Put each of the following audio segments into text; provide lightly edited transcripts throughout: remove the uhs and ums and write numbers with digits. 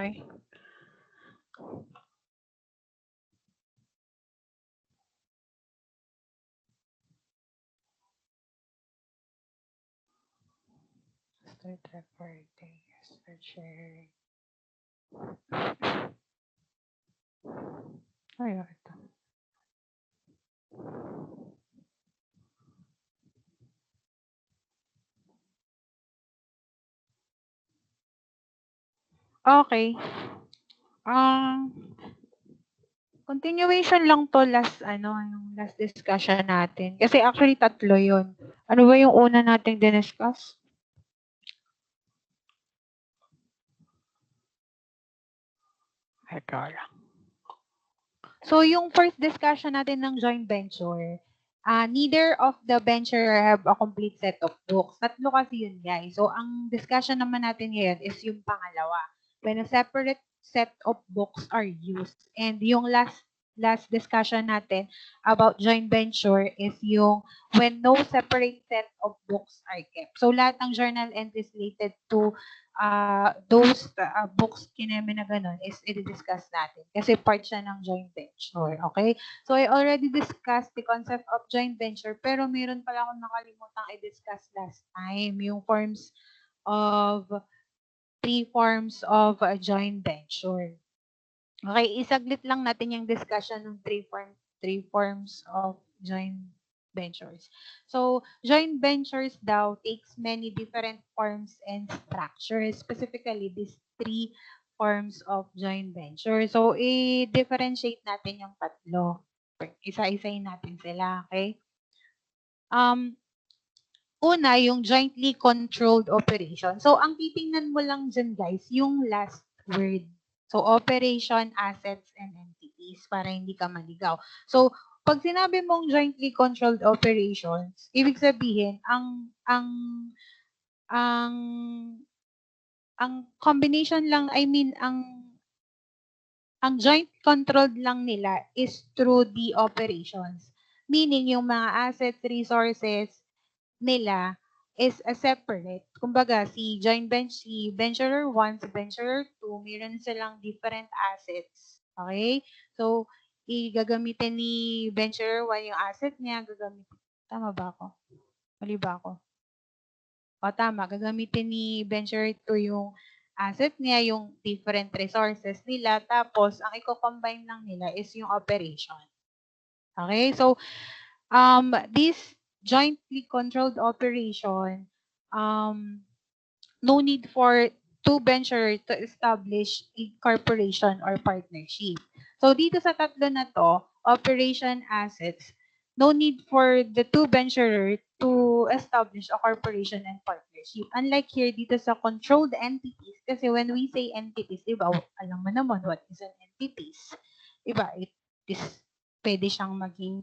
Okay. Start recording. Start sharing. Ay, ito. Okay. Continuation lang to yung last discussion natin. Kasi actually tatlo yun. Ano ba yung una nating diniscuss? Ito lang. So, yung first discussion natin ng joint venture, neither of the venture have a complete set of books. Tatlo kasi yun, guys. So, ang discussion naman natin ngayon is yung pangalawa. When a separate set of books are used. And yung last discussion natin about joint venture is yung when no separate set of books are kept. So, lahat ng journal entries related to those books kineme na ganun is i-discuss natin kasi part siya ng joint venture. Okay? So, I already discussed the concept of joint venture pero meron pala akong nakalimutang i-discuss last time, yung three forms of a joint venture. Okay, isaglit lang natin yung discussion ng three forms of joint ventures. So, joint ventures daw takes many different forms and structures, specifically these three forms of joint venture. So, i-differentiate natin yung tatlo. Isa-isayin natin sila, okay? Una, yung jointly controlled operation. So, ang titingnan mo lang dyan, guys, yung last word. So, operation, assets, and entities para hindi ka maligaw. So, pag sinabi mong jointly controlled operations, ibig sabihin, ang combination lang, ang joint controlled lang nila is through the operations. Meaning, yung mga assets, resources nila is a separate. Kumbaga, si Venturer 1, si Venturer 2, meron silang different assets. Okay? So, gagamitin ni Venturer 1 yung asset niya, tama ba ako? Mali ba ako? O, tama. Gagamitin ni Venturer 2 yung asset niya, yung different resources nila, tapos, ang i-combine lang nila is yung operation. Okay? So, this jointly controlled operation, no need for two venture to establish a corporation or partnership. So dito sa tatlo na to, operation assets, no need for the two venturer to establish a corporation and partnership. Unlike here dito sa controlled entities, kasi when we say entities, diba, alam mo naman what is an entities. Diba, it is, pwede siyang maging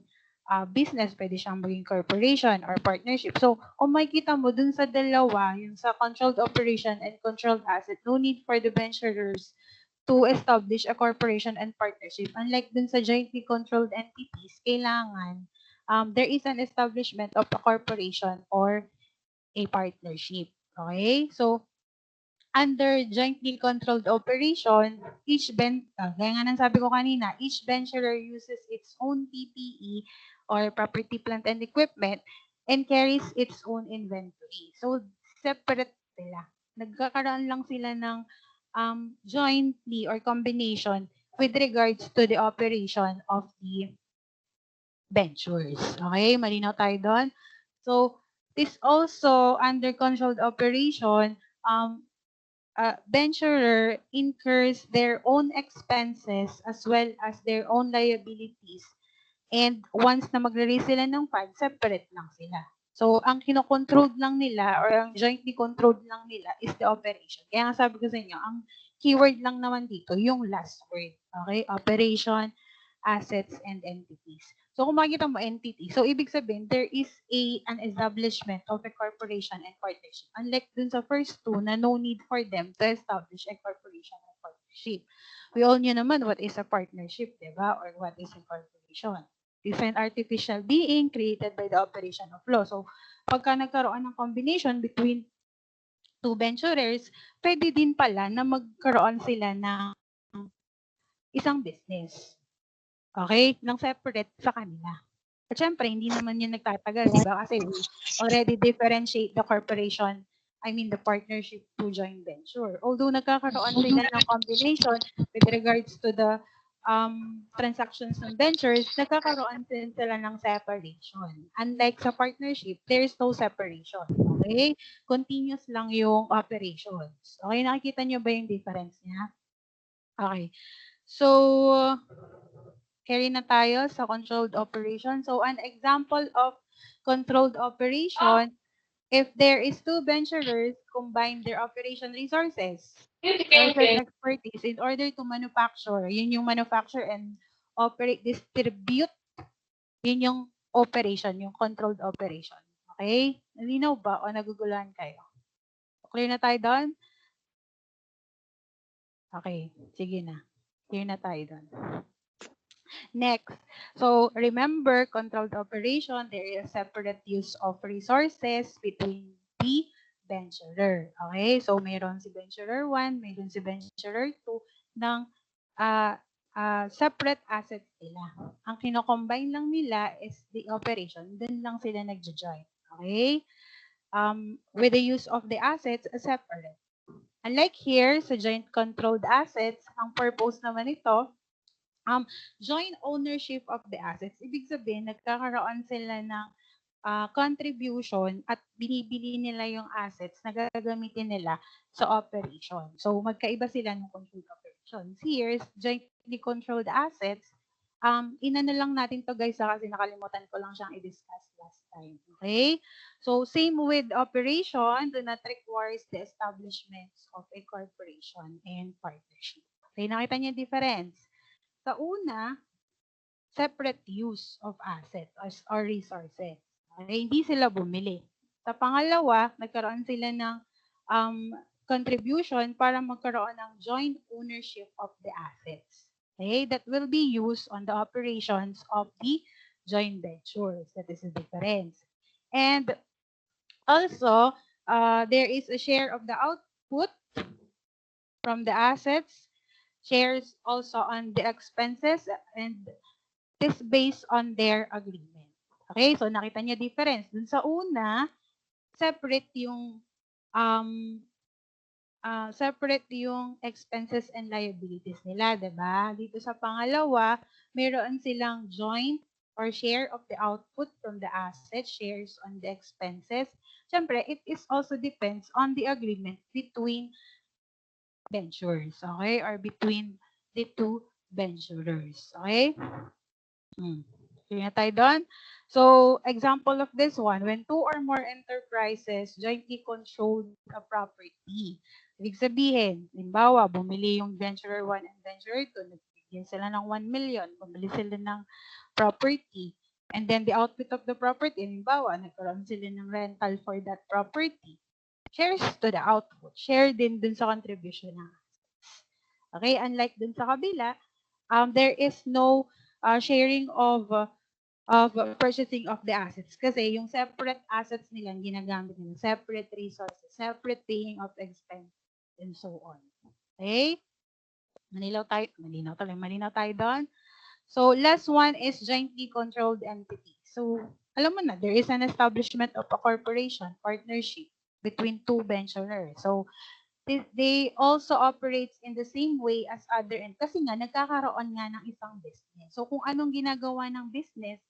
business, pwede siyang maging corporation or partnership. So, kung makikita mo dun sa dalawa, yung sa controlled operation and controlled asset, no need for the venturers to establish a corporation and partnership. Unlike dun sa jointly controlled entities, kailangan there is an establishment of a corporation or a partnership. Okay? So, under jointly controlled operation, gaya nga ng sabi ko kanina, each venturer uses its own PPE or property, plant, and equipment and carries its own inventory. So, separate sila. Nagkakaroon lang sila ng jointly or combination with regards to the operation of the ventures. Okay? Malinaw tayo doon? So, this also under controlled operation, venturer incurs their own expenses as well as their own liabilities. And once na magre-raise sila ng fund, separate lang sila. So, ang kinokontrol lang nila or ang jointly controlled lang nila is the operation. Kaya nga sabi ko sa inyo, ang keyword lang naman dito, yung last word. Okay? Operation, assets, and entities. So, kung makikita mo entity, so ibig sabihin, there is an establishment of a corporation and partnership. Unlike dun sa first two na no need for them to establish a corporation and partnership. We all knew naman what is a partnership, di ba? Or what is a corporation. Different artificial being created by the operation of law. So, pagka nagkaroon ng combination between two venturers, pwede din pala na magkaroon sila ng isang business. Okay? Nang separate sa kanila. At syempre, hindi naman yun nagtatagal, di ba? Kasi we already differentiate the corporation, I mean the partnership to joint venture. Although nagkakaroon sila ng combination with regards to the transactions ng ventures, nagkakaroon din sila ng separation. Unlike sa partnership, there is no separation. Okay? Continuous lang yung operations. Okay? Nakikita nyo ba yung difference niya? Okay. So, carry na tayo sa controlled operation. So, an example of controlled operation, if there is two venturers combine their operation resources, expertise in order to manufacture, yun yung manufacture and operate, distribute, yun yung operation, yung controlled operation. Okay? Nalinaw ba o naguguluhan kayo? Clear na tayo doon? Okay, sige na. Clear na tayo doon. Next, so remember, controlled operation, there is separate use of resources between the venturer. Okay, so mayroon si venturer 1, mayroon si venturer 2 ng separate assets nila. Ang kino-combine lang nila is the operation, dun lang sila nagjo-join. Okay? With the use of the assets, separate. Unlike here, sa joint controlled assets, ang purpose naman ito, joint ownership of the assets. Ibig sabihin, nagkakaroon sila ng contribution at binibili nila yung assets na gagamitin nila sa operation. So, magkaiba sila ng controlled operations. Here, jointly controlled assets, inano lang natin to guys kasi nakalimutan ko lang siyang i-discuss last time. Okay? So, same with operation, do not requires the establishments of a corporation and partnership. Okay, nakita niyo yung difference? Sa una, separate use of assets or resources. Okay? Hindi sila bumili. Sa pangalawa, nagkaroon sila ng contribution para magkaroon ng joint ownership of the assets. Okay? That will be used on the operations of the joint ventures. That is the difference. And also, there is a share of the output from the assets, shares also on the expenses, and this based on their agreement. Okay, so nakita niyo difference. Dun sa una, separate yung expenses and liabilities nila, 'di ba? Dito sa pangalawa, mayroon silang joint or share of the output from the assets, shares on the expenses. Siyempre, it is also depends on the agreement between ventures, okay? Or between the two venturers, okay? Kaya tayo doon. So, example of this one, when two or more enterprises jointly control a property. Ibig sabihin, limbawa, bumili yung venturer 1 and venturer 2, nagbigyan sila ng 1 million, bumili sila ng property. And then the output of the property, limbawa, nagkaroon sila ng rental for that property. Shares to the output. Share din dun sa contribution ng assets. Okay, unlike dun sa kabila, there is no sharing of purchasing of the assets kasi yung separate assets nila ginagamit nila, separate resources, separate paying of expense, and so on. Okay? Malinaw tayo doon. So, last one is jointly controlled entity. So, alam mo na, there is an establishment of a corporation, partnership between two venturers. So, they also operates in the same way as other kasi nga, nagkakaroon nga ng isang business. So, kung anong ginagawa ng business,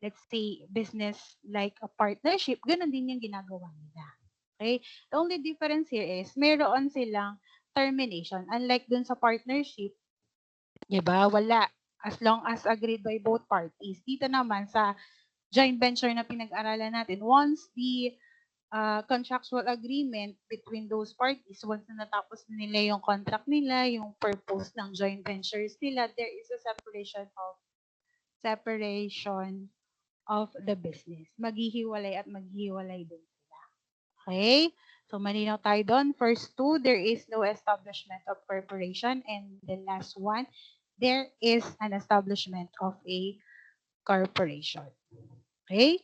let's say, business like a partnership, ganun din yung ginagawa nila. Okay? The only difference here is, mayroon silang termination. Unlike dun sa partnership, diba, wala. As long as agreed by both parties. Dito naman sa joint venture na pinag-aralan natin, once the contractual agreement between those parties, once na natapos nila yung contract nila, yung purpose ng joint ventures nila, there is a separation of the business. Maghihiwalay at maghihiwalay din sila. Okay? So, malinaw tayo doon. First two, there is no establishment of corporation. And the last one, there is an establishment of a corporation. Okay?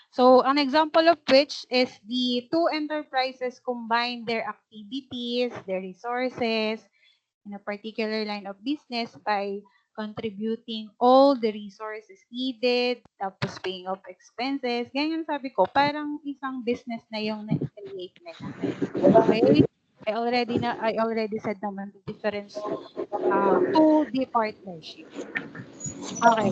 So, an example of which is the two enterprises combine their activities, their resources in a particular line of business by contributing all the resources needed, tapos paying off expenses. Ganyan sabi ko, parang isang business na yung na-create nila. Okay? I already said naman the difference to the partnership. Okay.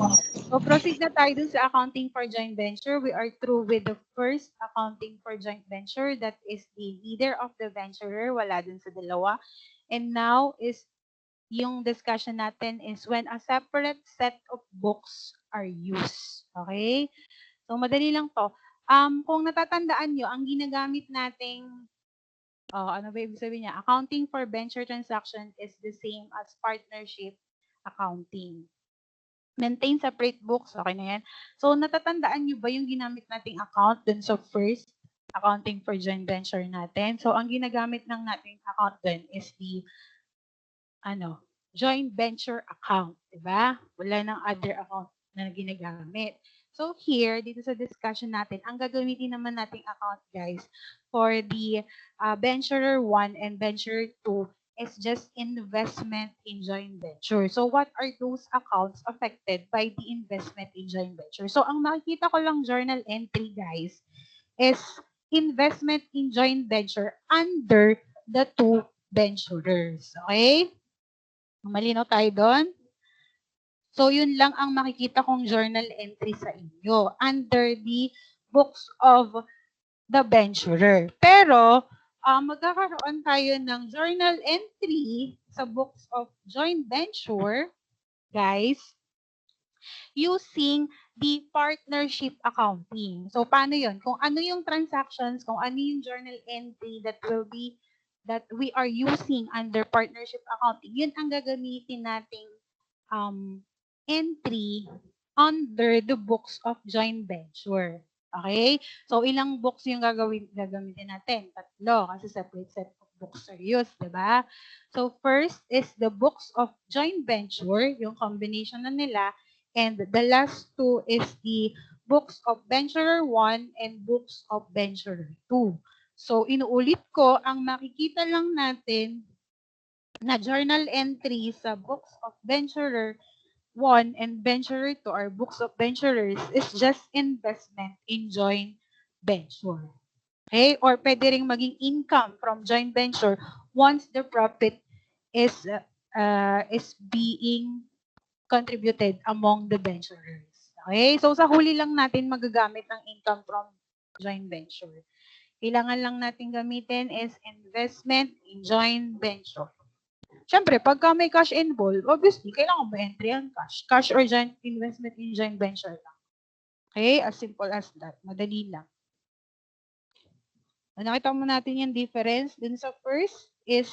So proceed na tayo dun sa accounting for joint venture. We are through with the first accounting for joint venture. That is the leader of the venturer. Wala dun sa dalawa. And now is yung discussion natin is when a separate set of books are used. Okay? So madali lang to. Kung natatandaan nyo, ang ginagamit nating ano ba ibig sabihin niya? Accounting for venture transaction is the same as partnership accounting. Maintain separate books, okay na yan. So, natatandaan nyo ba yung ginamit nating account dun sa first accounting for joint venture natin? So, ang ginagamit ng nating account dun is the joint venture account, di ba? Wala nang other account na ginagamit. So, here, dito sa discussion natin, ang gagamitin naman nating account, guys, for the venturer 1 and venturer 2 is just investment in joint venture. So, what are those accounts affected by the investment in joint venture? So, ang makikita ko lang journal entry, guys, is investment in joint venture under the two venturers. Okay? Malinaw tayo doon? So, yun lang ang makikita kong journal entry sa inyo under the books of the venturer. Pero, magkakaroon tayo ng journal entry sa books of joint venture, guys, using the partnership accounting. So, paano yun? Kung ano yung transactions, kung ano yung journal entry that we are using under partnership accounting, yun ang gagamitin nating entry under the books of joint venture. Okay? So, ilang books yung gagamitin natin? Tatlo, kasi separate set of books are used, di ba? So, first is the books of joint venture, yung combination na nila, and the last two is the books of venturer 1 and books of venturer 2. So, inuulit ko, ang makikita lang natin na journal entry sa books of venturer 1 and venturer 2 or books of venturers is just investment in joint venture. Okay? Or pwede ring maging income from joint venture once the profit is being contributed among the venturers. Okay? So sa huli lang natin magagamit ang income from joint venture. Kailangan lang natin gamitin is investment in joint venture. Siyempre, pagka may cash involved, obviously, kailangan mo entry ang cash. Cash or joint investment in joint venture lang. Okay? As simple as that. Madali lang. Nakita mo natin yung difference. Dun sa first is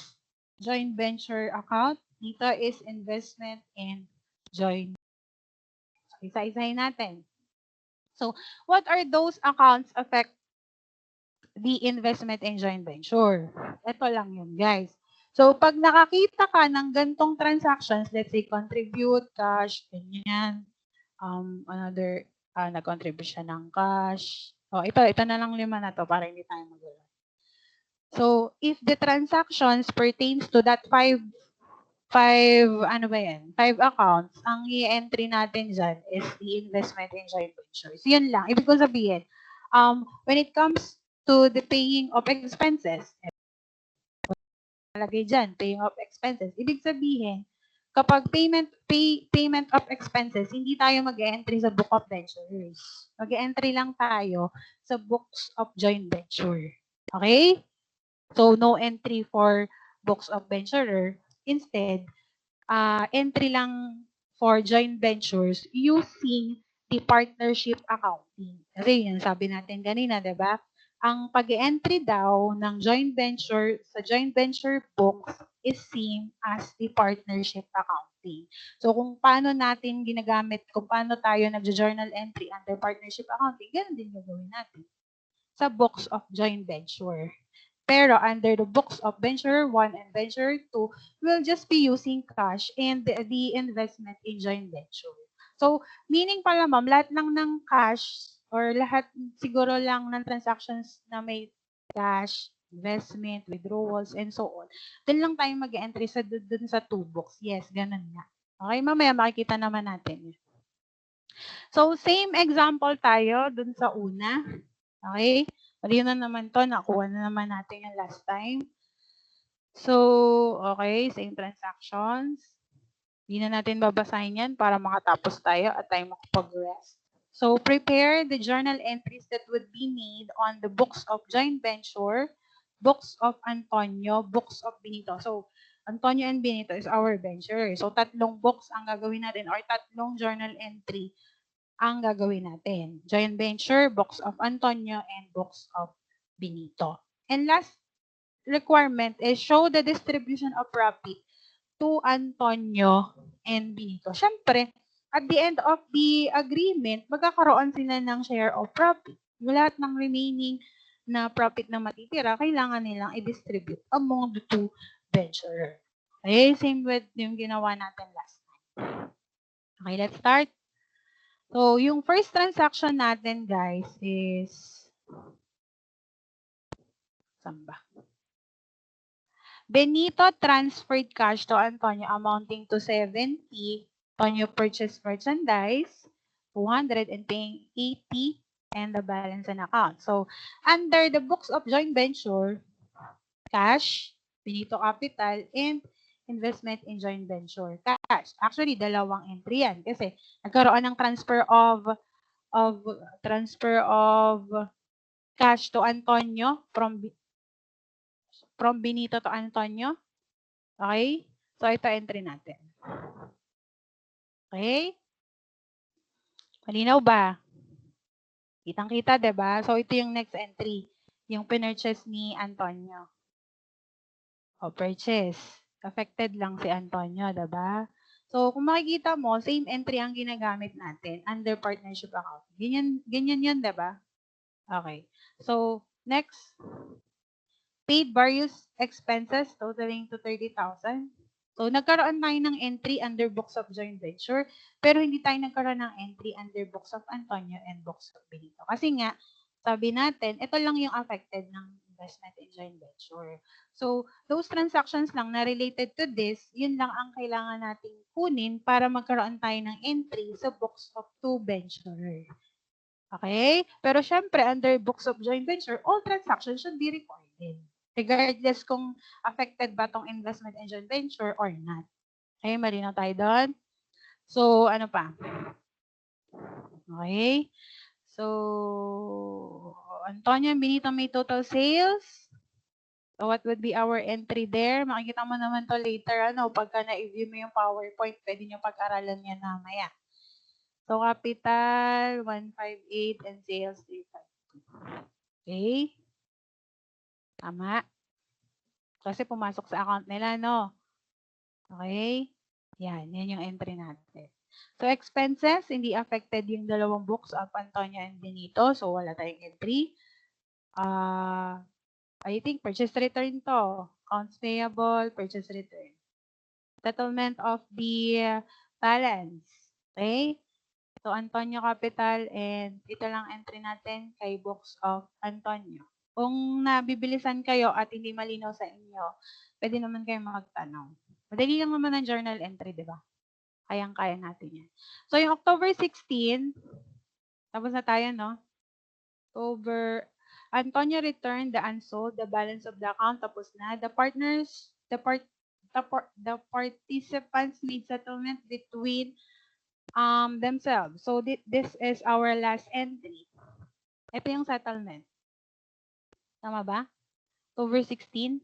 joint venture account. Dito is investment in joint. So, isa-isahin natin. So, what are those accounts affect the investment in joint venture? Ito lang yun, guys. So, pag nakakita ka ng gantong transactions, let's say contribute, cash, ganyan, another, nag-contribute siya ng cash. Ito na lang 5 na to para hindi tayo magulo. So, if the transactions pertains to that 5 accounts, ang i-entry natin dyan is the investment in joint ventures. Yun lang. Ibig ko sabihin, when it comes to the paying of expenses, nalagay dyan, paying of expenses. Ibig sabihin, kapag payment of expenses, hindi tayo mag-entry sa book of ventures. Mag-entry lang tayo sa books of joint venture. Okay? So, no entry for books of venturer. Instead, entry lang for joint ventures using the partnership accounting. Kasi yun, sabi natin kanina, di ba? Ang pag-entry daw ng joint venture sa joint venture books is same as the partnership accounting. So, kung paano natin ginagamit, kung paano tayo nag-journal entry under partnership accounting, ganun din gagawin natin sa books of joint venture. Pero under the books of venturer 1 and venturer 2, we'll just be using cash and the investment in joint venture. So, meaning pala ma'am, lahat lang ng cash or lahat siguro lang ng transactions na may cash, investment, withdrawals, and so on. Doon lang tayo mag-entry sa dun sa two books. Yes, ganun nga. Okay, mamaya makikita naman natin. So, same example tayo dun sa una. Okay? Mali na naman to. Nakuha na naman natin yung last time. So, okay, same transactions. Hindi na natin babasahin yan para makatapos tayo at tayo makapag-rest. So, prepare the journal entries that would be made on the books of joint venture, books of Antonio, books of Benito. So, Antonio and Benito is our venture. So, tatlong books ang gagawin natin or tatlong journal entry ang gagawin natin. Joint venture, books of Antonio, and books of Benito. And last requirement is show the distribution of profit to Antonio and Benito. Siyempre, at the end of the agreement, magkakaroon sila ng share of profit. Lahat ng remaining na profit na matitira, kailangan nilang i-distribute among the two venturers. Okay, same with yung ginawa natin last time. Okay, let's start. So, yung first transaction natin, guys, is saan ba? Benito transferred cash to Antonio amounting to 70. Antonio purchased merchandise, 200, and paying 80, and the balance in account. So, under the books of joint venture, cash, Benito capital, and investment in joint venture. Cash. Actually, dalawang entry yan. Kasi nagkaroon ng transfer of cash to Antonio from Benito to Antonio. Okay? So, ito entry natin. Okay? Malinaw ba? Kitang-kita, diba? So, ito yung next entry. Yung pinurchase ni Antonio. O, purchase. Affected lang si Antonio, diba? So, kung makikita mo, same entry ang ginagamit natin under partnership account. Ganyan yun, diba? Okay. So, next. Paid various expenses totaling to 30,000. So, nagkaroon tayo ng entry under books of joint venture, pero hindi tayo nagkaroon ng entry under books of Antonio and books of Benito. Kasi nga, sabi natin, ito lang yung affected ng investment in joint venture. So, those transactions lang na related to this, yun lang ang kailangan nating kunin para magkaroon tayo ng entry sa books of two venture. Okay? Pero syempre, under books of joint venture, all transactions should be recorded. Regardless kung affected ba tong investment in joint venture or not. Okay, malinaw tayo doon. So, ano pa? Okay. So, Antonio and Benito may total sales. So, what would be our entry there? Makikita mo naman to later, pagka na-view mo yung PowerPoint, pwede nyo pag-aralan yan mamaya. So, capital, 158 and sales, 352. Okay. Tama. Kasi pumasok sa account nila, no? Okay? Yan yung entry natin. So, expenses, hindi affected yung dalawang books of Antonio and Benito. So, wala tayong entry. I think purchase return to. Accounts payable, purchase return. Settlement of the balance. Okay? So, Antonio capital and ito lang entry natin kay books of Antonio. Kung nabibilisan kayo at hindi malinaw sa inyo, pwede naman kayo magtanong. Madali lang naman ang journal entry, di ba? Kayang-kaya natin yan. So, yung October 16, tapos na tayo, no? Antonio returned the unsold, the balance of the account, tapos na. The participants made settlement between themselves. So, this is our last entry. Ito yung settlement. Tama ba? Over 16.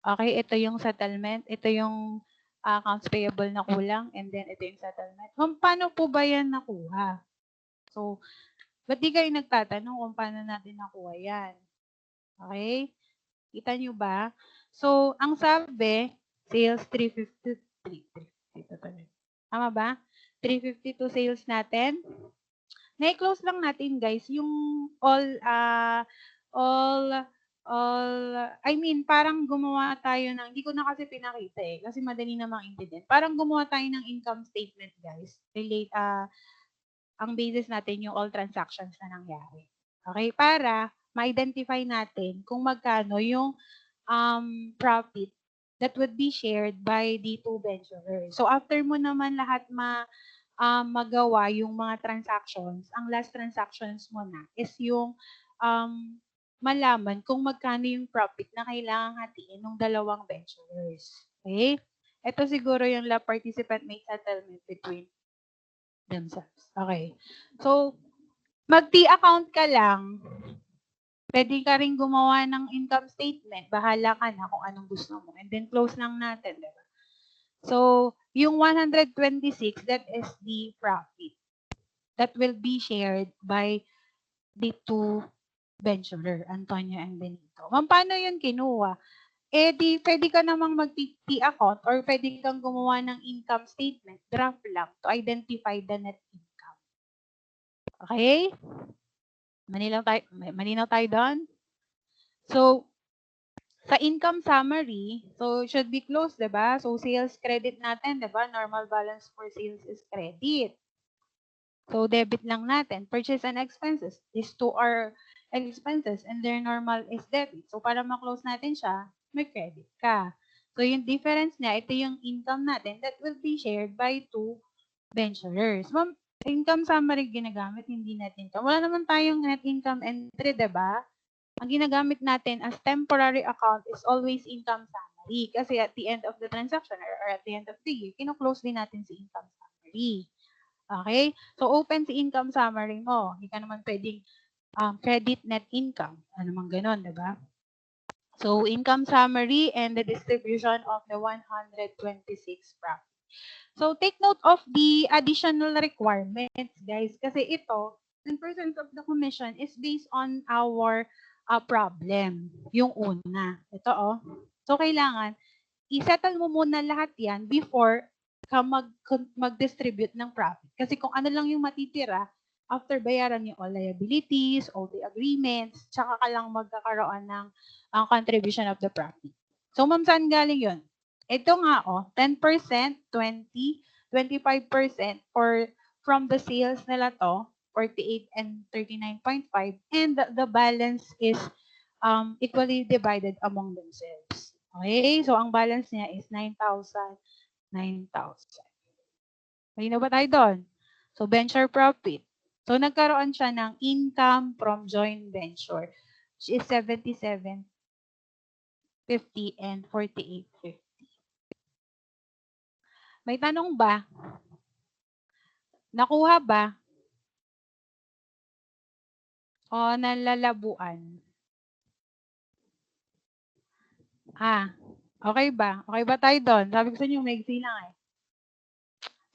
Okay, ito yung settlement. Ito yung accounts payable na kulang. And then, ito yung settlement. Paano po ba yan nakuha? So, ba't di kayo nagtatanong kung paano natin nakuha yan? Okay? Kita nyo ba? So, ang sabi, sales 353. Tama ba? 352 sales natin. Na-close lang natin, guys, yung parang gumawa tayo ng, hindi ko na kasi pinakita kasi madali namang intindihin. Parang gumawa tayo ng income statement, guys. ang basis natin yung all transactions na nangyari. Okay? Para ma-identify natin kung magkano yung profit that would be shared by the two venturers. So after mo naman lahat magawa yung mga transactions, ang last transactions mo na is yung malaman kung magkano yung profit na kailangang hatiin ng dalawang venturers. Okay? Ito siguro yung participant make settlement between themselves. Okay. So, mag-T account ka lang, pwede ka rin gumawa ng income statement. Bahala ka na kung anong gusto mo. And then close lang natin, diba? So, yung 126, that is the profit that will be shared by the two venturer, Antonio and Benito. Paano yun kinuha? Pwede ka namang mag-T account or pwede kang gumawa ng income statement, draft lang, to identify the net income. Okay? Malinaw tayo doon? So, sa income summary, so should be closed, diba? So, sales credit natin, diba? Normal balance for sales is credit. So, debit lang natin. Purchase and expenses. These two are expenses and their normal is debit. So, para ma-close natin siya, may credit ka. So, yung difference niya, ito yung income natin that will be shared by two venturers. Ma'am, income summary ginagamit, hindi net income. Wala naman tayong net income entry, diba? Ang ginagamit natin as temporary account is always income summary. Kasi at the end of the transaction or at the end of the year, kino-close din natin si income summary. Okay? So, open si income summary mo. Hindi ka naman pwedeng credit net income. Ano man ganon, diba? So, income summary and the distribution of the 126 profit. So, take note of the additional requirements, guys. Kasi ito, 10% of the commission is based on our problem. Yung una. Ito, So, kailangan, i-settle mo muna lahat yan before ka mag-distribute ng profit. Kasi kung ano lang yung matitira, after bayaran yung all liabilities, all the agreements, tsaka ka lang magkakaroon ng contribution of the profit. So, ma'am, saan galing yun? Ito nga, 10%, 20, 25% or from the sales nila to, 48 and 39.5, and the balance is equally divided among themselves. Okay? So, ang balance niya is 9,000, 9,000. Malinaw ba tayo doon? So, venture profit. So, nagkaroon siya ng income from joint venture, which is 77.50 and 48.50. May tanong ba? Nakuha ba? O nalalabuan? Okay ba? Okay ba tayo doon? Sabi ko sa inyo, may lang eh.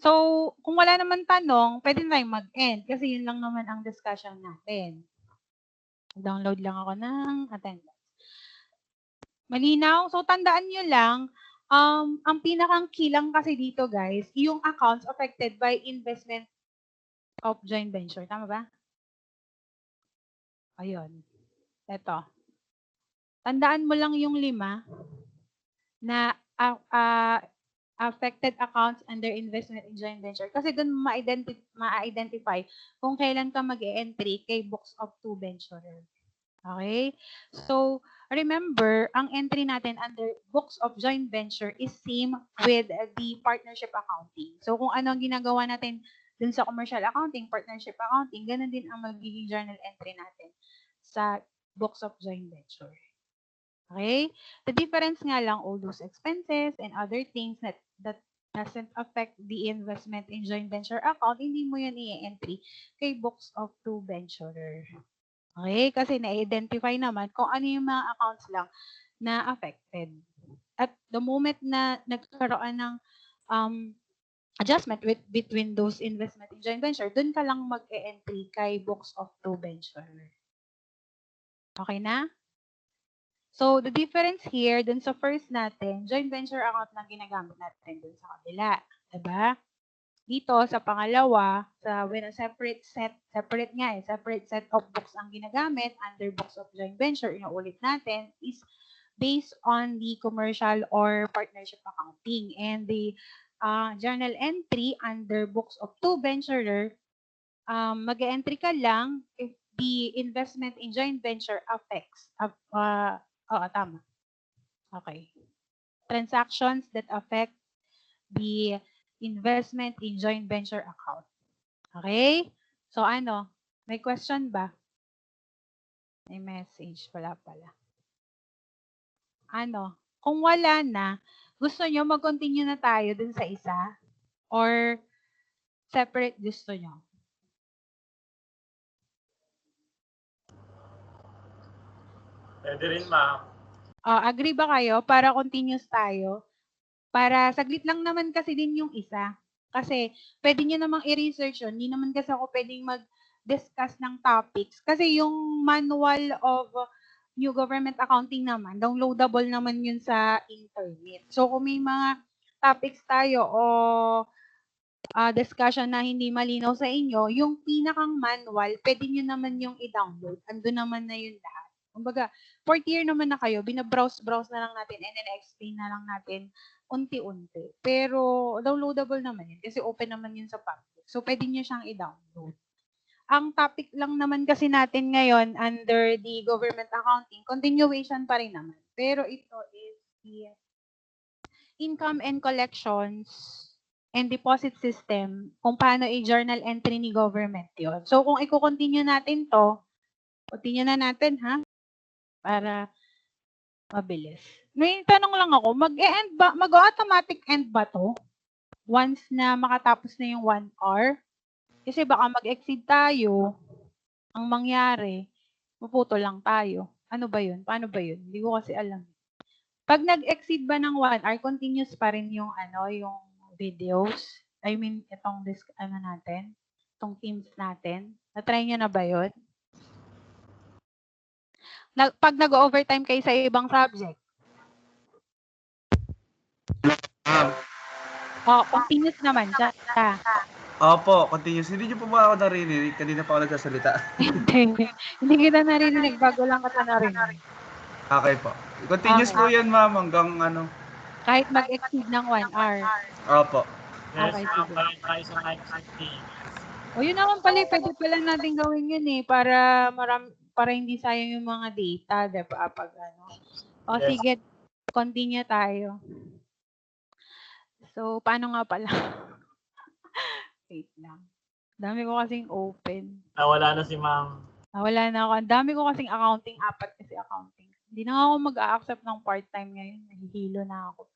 So, kung wala naman tanong, pwede na tayong mag-end kasi yun lang naman ang discussion natin. Download lang ako ng attendance. Malinaw? So, tandaan nyo lang, ang pinakang kilang kasi dito, guys, yung accounts affected by investment of joint venture. Tama ba? Ayun. Ito. Tandaan mo lang yung 5 na affected accounts under investment in joint venture. Kasi doon ma-identify kung kailan ka mag-e-entry kay books of two venturer. Okay? So, remember, ang entry natin under books of joint venture is same with the partnership accounting. So, kung ano ang ginagawa natin dun sa commercial accounting, partnership accounting, ganun din ang magiging journal entry natin sa books of joint venture. Okay? The difference nga lang, all those expenses and other things that doesn't affect the investment in joint venture account, hindi mo yan i-entry kay books of two venturer. Okay? Kasi na-identify naman kung ano yung mga accounts lang na affected. At the moment na nagkaroon ng adjustment between those investment in joint venture, dun ka lang mag-e-entry kay books of two venturer. Okay na? So, the difference here, dun sa first natin, joint venture account na ginagamit natin dun sa kabila. Diba? Dito, sa pangalawa, when a separate set of books ang ginagamit under books of joint venture, inuulit natin, is based on the commercial or partnership accounting. And the journal entry under books of two venturer mag-entry ka lang if the investment in joint venture affects. Oo, tama. Okay. Transactions that affect the investment in joint venture account. Okay? So ano? May question ba? May message. Wala pala. Ano? Kung wala na, gusto nyo mag-continue na tayo dun sa isa? Or separate gusto nyo? Pwede rin, ma'am. Agree ba kayo para continuous tayo? Para saglit lang naman kasi din yung isa. Kasi pwede nyo namang i-research yun. Hindi naman kasi ako pwedeng mag-discuss ng topics. Kasi yung manual of new government accounting naman, downloadable naman yun sa internet. So kung may mga topics tayo o discussion na hindi malinaw sa inyo, yung pinakang manual, pwede nyo naman yung i-download. Ando naman na yun lahat. Kumbaga, fourth year naman na kayo, binabrowse-browse na lang natin and then explain na lang natin unti-unti. Pero downloadable naman yun kasi open naman yun sa public. So, pwede nyo siyang i-download. Ang topic lang naman kasi natin ngayon under the government accounting, continuation pa rin naman. Pero ito is the income and collections and deposit system, kung paano i-journal entry ni government yon. So, kung i-continue natin to, continue na natin, ha? Para mabilis. May tanong lang ako, mag-e-end ba, mag-automatic end ba to? Once na makatapos na yung 1 hour? Kasi baka mag-exceed tayo, ang mangyari, maputo lang tayo. Ano ba yun? Paano ba yun? Hindi ko kasi alam. Pag nag-exceed ba ng 1 hour, continuous pa rin yung yung videos? I mean, itong natin, itong Teams natin. Na-try nyo na ba yun? Pag nag-overtime kayo sa ibang subject? Continuous naman siya. Opo, continuous. Hindi niyo po ba ako narinig? Kanina pa ako nagsasalita. Hindi kita narinig. Bago lang kita narinig. Okay po. Continuous po yan, ma'am, hanggang ano. Kahit mag-exceed ng 1 hour. Opo. Yes, Okay, ma'am. sige. Balik tayo sa 9:15. O yun naman pala, pwede pala natin gawin yun para hindi sayang yung mga data, diba? Pag ano. O Yes. sige, continue tayo. So, paano nga pala? Wait lang. Dami ko kasing open. Nawala na si ma'am. Wala na ako. Ang dami ko kasing accounting, 4 kasi accounting. Hindi na ako mag-a-accept ng part-time ngayon. Nahihilo na ako.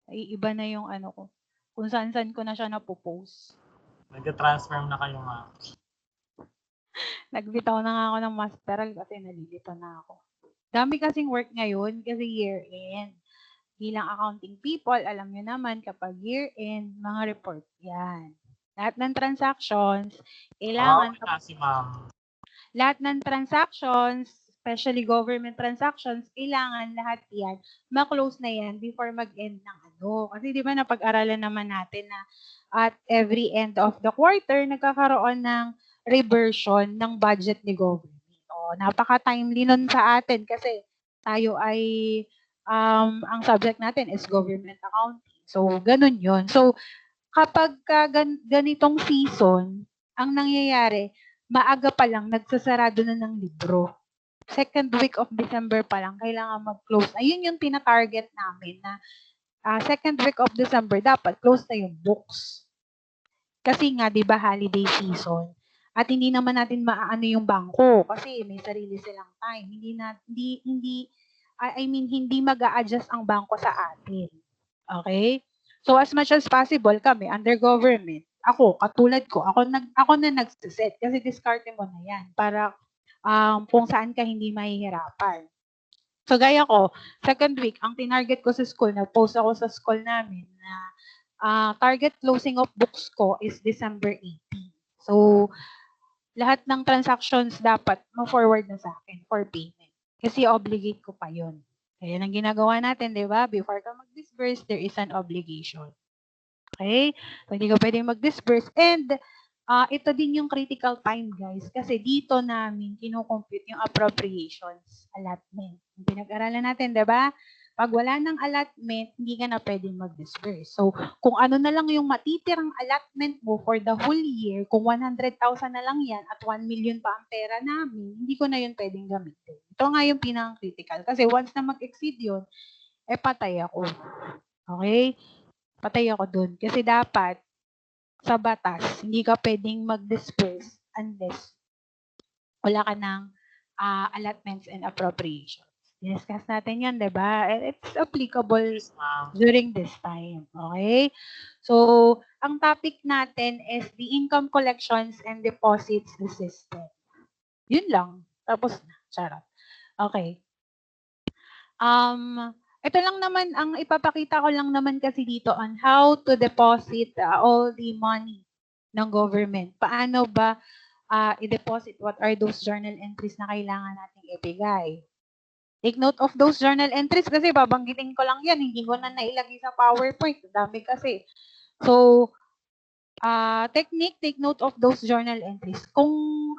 Iba na yung ano ko. Kung saan-saan ko na siya napopost. Nag-transfer na kayo, ma'am. Nagbitaw na nga ako ng masteral kasi nalilito na ako. Dami kasing work ngayon kasi year-end. Bilang accounting people, alam nyo naman kapag year-end, mga report yan. Lahat ng transactions, kailangan Si ma'am. lahat ng transactions, especially government transactions, kailangan lahat yan, ma-close na yan before mag-end ng ano. Kasi di ba napag-aralan naman natin na at every end of the quarter, nagkakaroon ng reversion ng budget ni government. Napaka-timely nun sa atin kasi tayo ay, ang subject natin is government accounting. So, ganun yun. So, kapag ganitong season, ang nangyayari, maaga pa lang, nagsasarado na ng libro. Second week of December pa lang, kailangan mag-close. Ayun yung tina-target namin na second week of December, dapat close na yung books. Kasi nga, di ba, holiday season. At hindi naman natin maaano yung bangko kasi may sarili silang time. Hindi mag-a-adjust ang bangko sa atin. Okay? So as much as possible kami under government, katulad ko, ako na nagsiset kasi diskarte mo na yan para kung saan ka hindi mahihirapan. So gaya ko, second week, ang tinarget ko sa school, nag-post ako sa school namin na target closing of books ko is December 18. So lahat ng transactions dapat ma-forward na sa akin for payment. Kasi obligate ko pa yun. Kaya ang ginagawa natin, di ba? Before ka mag-disburse, there is an obligation. Okay? So, hindi ka pwedeng mag-disburse. And, ito din yung critical time, guys. Kasi dito namin kinocompute yung appropriations allotment. Yung pinag-aralan natin, di ba? Pag wala ng allotment, hindi ka na pwedeng mag-disperse. So, kung ano na lang yung matitirang allotment mo for the whole year, kung 100,000 na lang yan at 1 million pa ang pera namin, hindi ko na yun pwedeng gamitin. Ito nga yung pinaka-critical. Kasi once na mag-exceed yun, patay ako. Okay? Patay ako dun. Kasi dapat, sa batas, hindi ka pwedeng mag-disperse unless wala ka ng allotments and appropriations. Discuss natin yan, di ba? And it's applicable Yes, ma'am. during this time. Okay? So, ang topic natin is the income collections and deposits system. Yun lang. Tapos na. Charot. Okay. Ito lang naman, ang ipapakita ko lang naman kasi dito on how to deposit all the money ng government. Paano ba i-deposit? What are those journal entries na kailangan nating ibigay? Take note of those journal entries kasi babanggitin ko lang yan. Hindi ko na nailagay sa PowerPoint. Dami kasi. So, technique, take note of those journal entries. Kung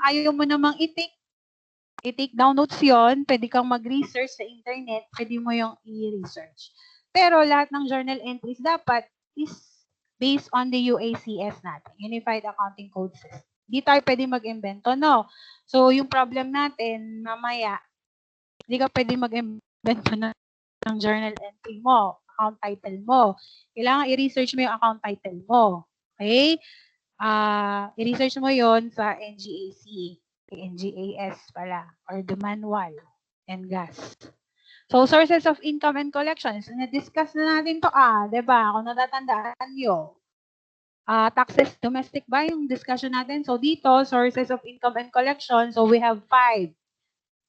ayaw mo namang i-take down notes yon, pwede kang mag-research sa internet, pwede mo yung i-research. Pero lahat ng journal entries dapat is based on the UACS natin, Unified Accounting Code System. Hindi tayo pwede mag-invento, no? So, yung problem natin, mamaya, hindi ka pwede mag-invento ng journal entry mo, account title mo. Kailangan i-research mo yung account title mo. Okay? I-research mo yon sa NGAC, NGAS pala, or the manual and gas. So, sources of income and collections. Na-discuss na natin to, diba? Kung natatandaan nyo. Taxes, domestic ba yung discussion natin? So, dito, sources of income and collection. So, we have 5.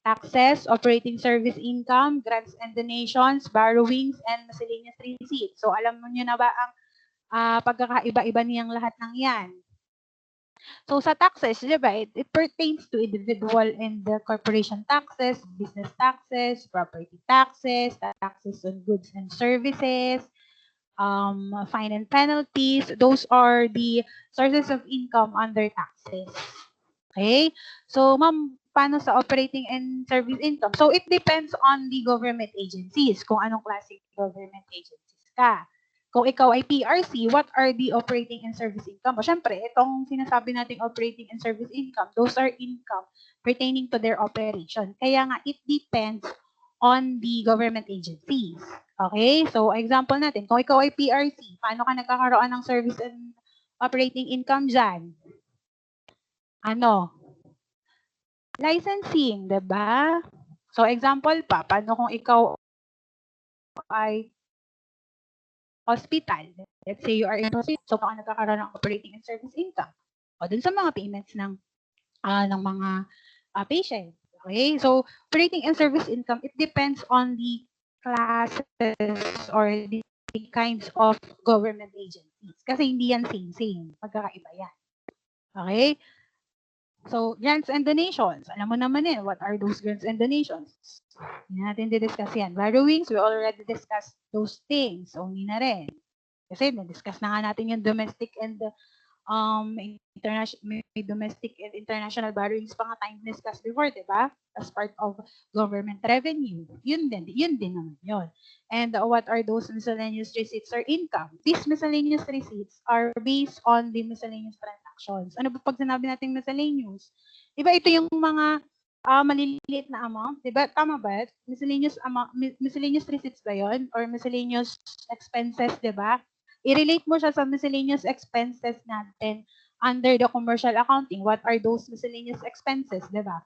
Taxes, operating service income, grants and donations, borrowings, and miscellaneous receipts. So, alam mo nyo na ba ang pagkakaiba-iba niyang lahat ng yan? So, sa taxes, di ba, it pertains to individual and the corporation taxes, business taxes, property taxes, taxes on goods and services, fine and penalties. Those are the sources of income under taxes. Okay? So, ma'am, paano sa operating and service income? So, it depends on the government agencies, kung anong classic government agencies ka. Kung ikaw ay PRC, what are the operating and service income? O, syempre, itong sinasabi nating operating and service income, those are income pertaining to their operation. Kaya nga, it depends on the government agencies. Okay? So, example natin, kung ikaw ay PRC, paano ka nagkakaroon ng service and operating income dyan? Licensing, 'di ba? So example pa, paano kung ikaw ay hospital? Let's say you are in hospital, so baka nagkakaroon ng operating and service income. O dun sa mga payments ng mga patient. Okay? So operating and service income, it depends on the classes or the kinds of government agencies. Kasi hindi yan same. Magkakaiba yan. Okay? So, grants and donations. Alam mo naman what are those grants and donations? Hindi natin di-discuss yan. Borrowings, we already discussed those things. So, hindi na rin. Kasi, na-discuss na nga natin yung domestic and may domestic and international borrowings pa nga tayong discuss before, di ba? As part of government revenue. Yun din naman yun. And what are those miscellaneous receipts or income? These miscellaneous receipts are based on the miscellaneous transactions. Ano ba pag sinabi natin miscellaneous? Diba ito yung mga maliliit na amount? Diba? Tama ba? Miscellaneous receipts ba yun? Or miscellaneous expenses, diba? I-relate mo siya sa miscellaneous expenses natin under the commercial accounting. What are those miscellaneous expenses, diba?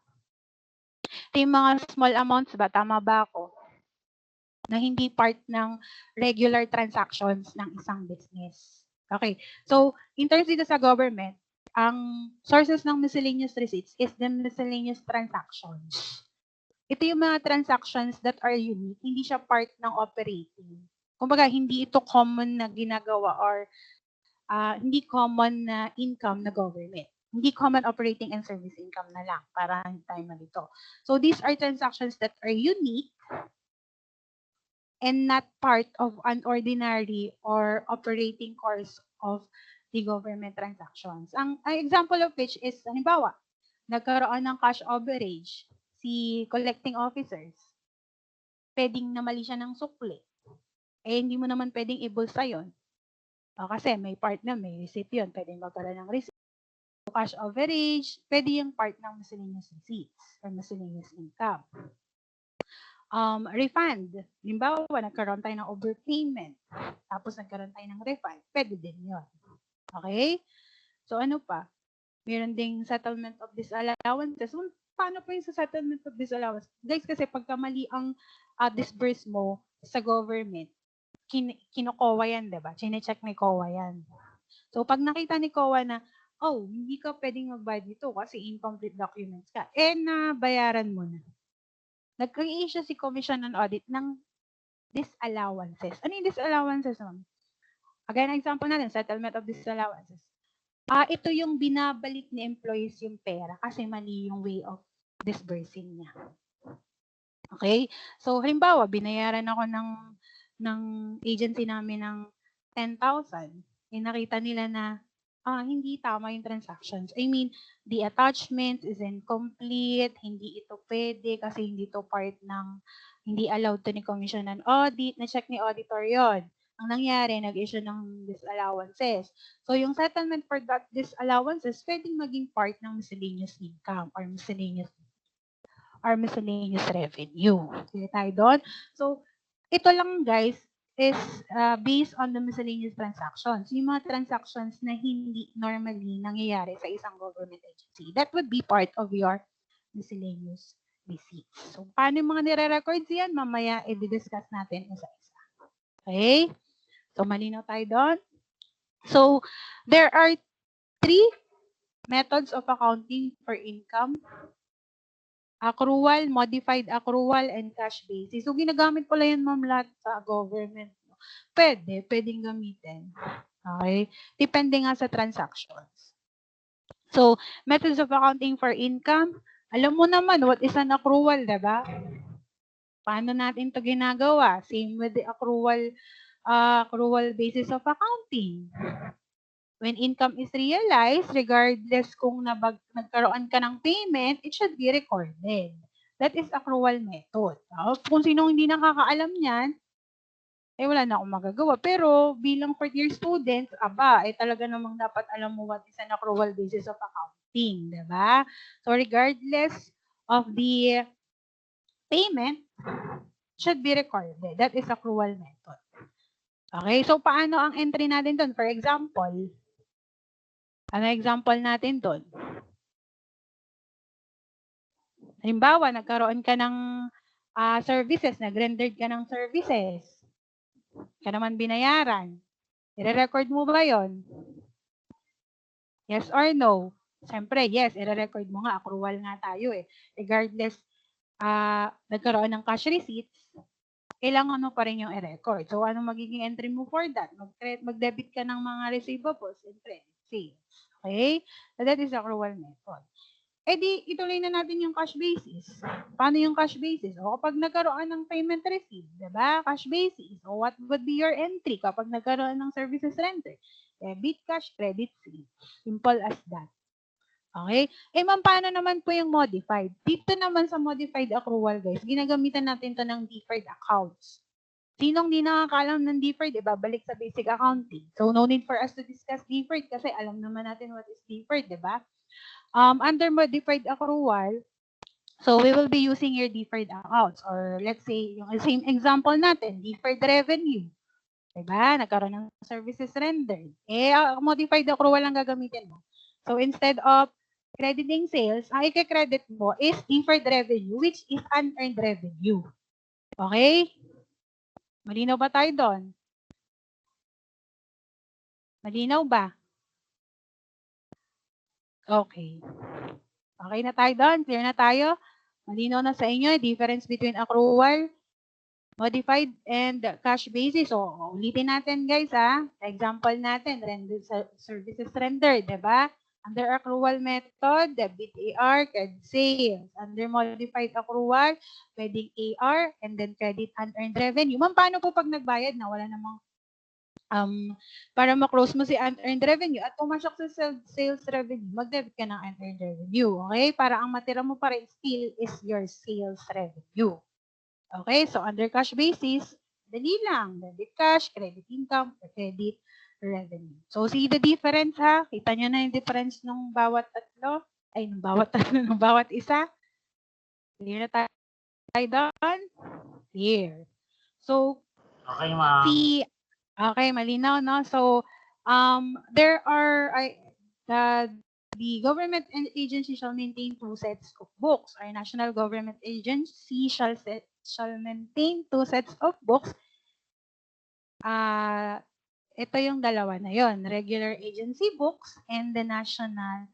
Ito yung mga small amounts ba? Tama ba ako? Na hindi part ng regular transactions ng isang business. Okay. So, in terms dito sa government, ang sources ng miscellaneous receipts is the miscellaneous transactions. Ito yung mga transactions that are unique, hindi siya part ng operating. Kumbaga, hindi ito common na ginagawa or hindi common na income na government. Hindi common operating and service income na lang para hindi tayo malito. So, these are transactions that are unique and not part of an ordinary or operating course of the government transactions. Ang example of which is, halimbawa, nagkaroon ng cash overage si collecting officers. Pwedeng namali siya ng sukli. eh hindi mo naman pwedeng ibulsa yun. Kasi may part na may receipt yun. Pwedeng magkaroon ng receipt. Cash overage, pwede yung part ng miscellaneous receipts or miscellaneous income. Refund. Halimbawa, nagkaroon tayo ng overpayment. Tapos nagkaroon tayo ng refund. Pwede din yun. Okay? So ano pa? Meron ding settlement of disallowances. Paano po yung sa settlement of disallowance? Guys, kasi pagka mali ang disburse mo sa government, kino-COA yan, diba? Chine-check ni COA yan. So pag nakita ni COA na, oh, hindi ka pwedeng magbayad dito kasi incomplete documents ka, nabayaran mo na. Nag-create si Commission on Audit ng disallowances. Ano yung disallowances, ma'am? Again, example natin, settlement of disallowances. Ito yung binabalik ni employees yung pera kasi mali yung way of disbursing niya. Okay? So, halimbawa, binayaran ako ng agency namin ng 10,000. Nakita nila na hindi tama yung transactions. I mean, the attachment is incomplete, hindi ito pwede kasi hindi to part ng, hindi allowed to ni Commission on Audit, na-check ni auditor yon. Ang nangyari, nag-issue ng disallowances. So, yung settlement for that disallowances, pwedeng maging part ng miscellaneous income or miscellaneous revenue. Okay tayo doon? So, ito lang guys, is based on the miscellaneous transactions. Yung mga transactions na hindi normally nangyayari sa isang government agency. That would be part of your miscellaneous receipts. So, paano yung mga nire-records yan? Mamaya i-discuss natin isa-isa. Okay? So, malinaw tayo doon. So, there are 3 methods of accounting for income. Accrual, modified accrual, and cash basis. So, ginagamit pala yan, ma'am, lahat sa government. Pwedeng gamitin. Okay? Depende nga sa transactions. So, methods of accounting for income. Alam mo naman, what is an accrual, diba? Paano natin ito ginagawa? Same with the accrual basis of accounting. When income is realized, regardless kung nagkaroon ka ng payment, it should be recorded. That is accrual method. Kung sino hindi nakakaalam niyan, wala na akong magagawa. Pero bilang fourth-year students, talaga namang dapat alam mo what is an accrual basis of accounting, diba? So regardless of the payment, should be recorded. That is accrual method. Okay, so paano ang entry natin doon? For example, ano example natin doon? Halimbawa, nagkaroon ka ng services, nag-rendered ka ng services. Ka naman binayaran. I-record mo ba yon? Yes or no? Siyempre, yes, i-record mo nga. Accrual nga tayo eh. Regardless, nagkaroon ng cash receipts, kailangan mo pa rin yung i-record. So, ano magiging entry mo for that? Mag-debit ka ng mga receivables and credit sales. Okay? So, that is accrual method. Di, ituloy na natin yung cash basis. Paano yung cash basis? O kapag nagkaroon ng payment receipt, diba? Cash basis. O what would be your entry kapag nagkaroon ng services render? Debit, cash, credit, sales. Simple as that. Okay? Ma'am, paano naman po yung modified? Dito naman sa modified accrual, guys, ginagamitan natin to ng deferred accounts. Sinong di nakakaalam ng deferred, babalik sa basic accounting. So, no need for us to discuss deferred kasi alam naman natin what is deferred, diba? Under modified accrual, so we will be using your deferred accounts or let's say, yung same example natin, deferred revenue. Diba? Nagkaroon ng services rendered. Modified accrual lang gagamitin mo. So instead of crediting sales, ang i-credit mo is deferred revenue, which is unearned revenue. Okay? Malinaw ba tayo doon? Malinaw ba? Okay. Okay na tayo doon? Clear na tayo? Malinaw na sa inyo, difference between accrual, modified, and cash basis. So, ulitin natin guys Example natin, services rendered, diba? Under accrual method, debit AR, credit sales. Under modified accrual, pwedeng AR, and then credit unearned revenue. Ma'am, paano po pag nagbayad na wala namang para ma-close mo si unearned revenue at pumasok sa sales revenue, mag-debit ka ng unearned revenue. Okay? Para ang matira mo pa rin still is your sales revenue. Okay? So, under cash basis, Dali lang. Debit cash, credit income, or credit revenue. So, see the difference ha? Kita nyo na yung difference ng bawat tatlo? Ay, ng bawat tatlo, ng bawat isa? Clear na tayo doon? Clear. So, Okay, ma'am. okay, malinaw, no? So, there are, the government and agency shall maintain 2 sets of books. Our national government agency shall maintain 2 sets of books. Ito yung dalawa na yon, regular agency books and the national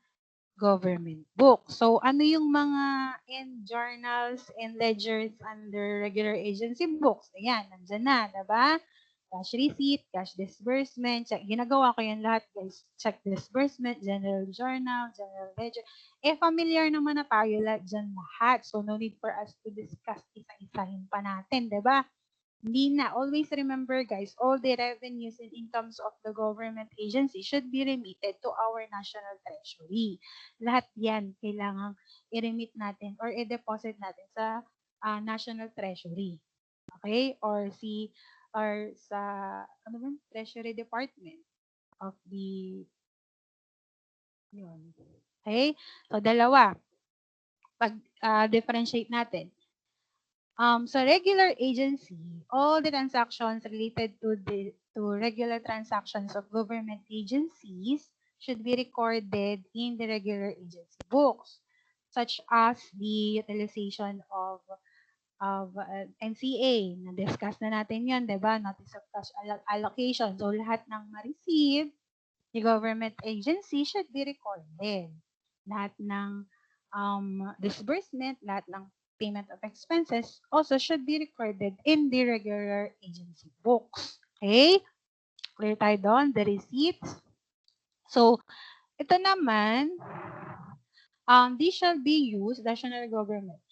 government book. So, ano yung mga journals and ledgers under regular agency books? Ayan, nandyan na, diba? Cash receipt, cash disbursement. Ginagawa ko yan lahat, guys. Check disbursement, general journal, general ledger. Familiar naman na tayo dyan lahat. So, no need for us to discuss isa-isahin pa natin, diba? Hindi na. Always remember, guys, all the revenues and incomes of the government agency should be remitted to our national treasury. Lahat yan kailangang i-remit natin or i-deposit natin sa national treasury. Okay? Or sa treasury department of the yun. Okay? So, dalawa. Differentiate natin. Sa regular agency, all the transactions related to regular transactions of government agencies should be recorded in the regular agency books, such as the utilization of NCA. Na-discuss na natin yun, di ba? Notice of cash allocation. So, lahat ng ma-receive, the government agency should be recorded. Lahat ng disbursement, lahat ng payment of expenses also should be recorded in the regular agency books. Okay? Clear tayo doon, the receipts. So, ito naman, these shall be used, national government,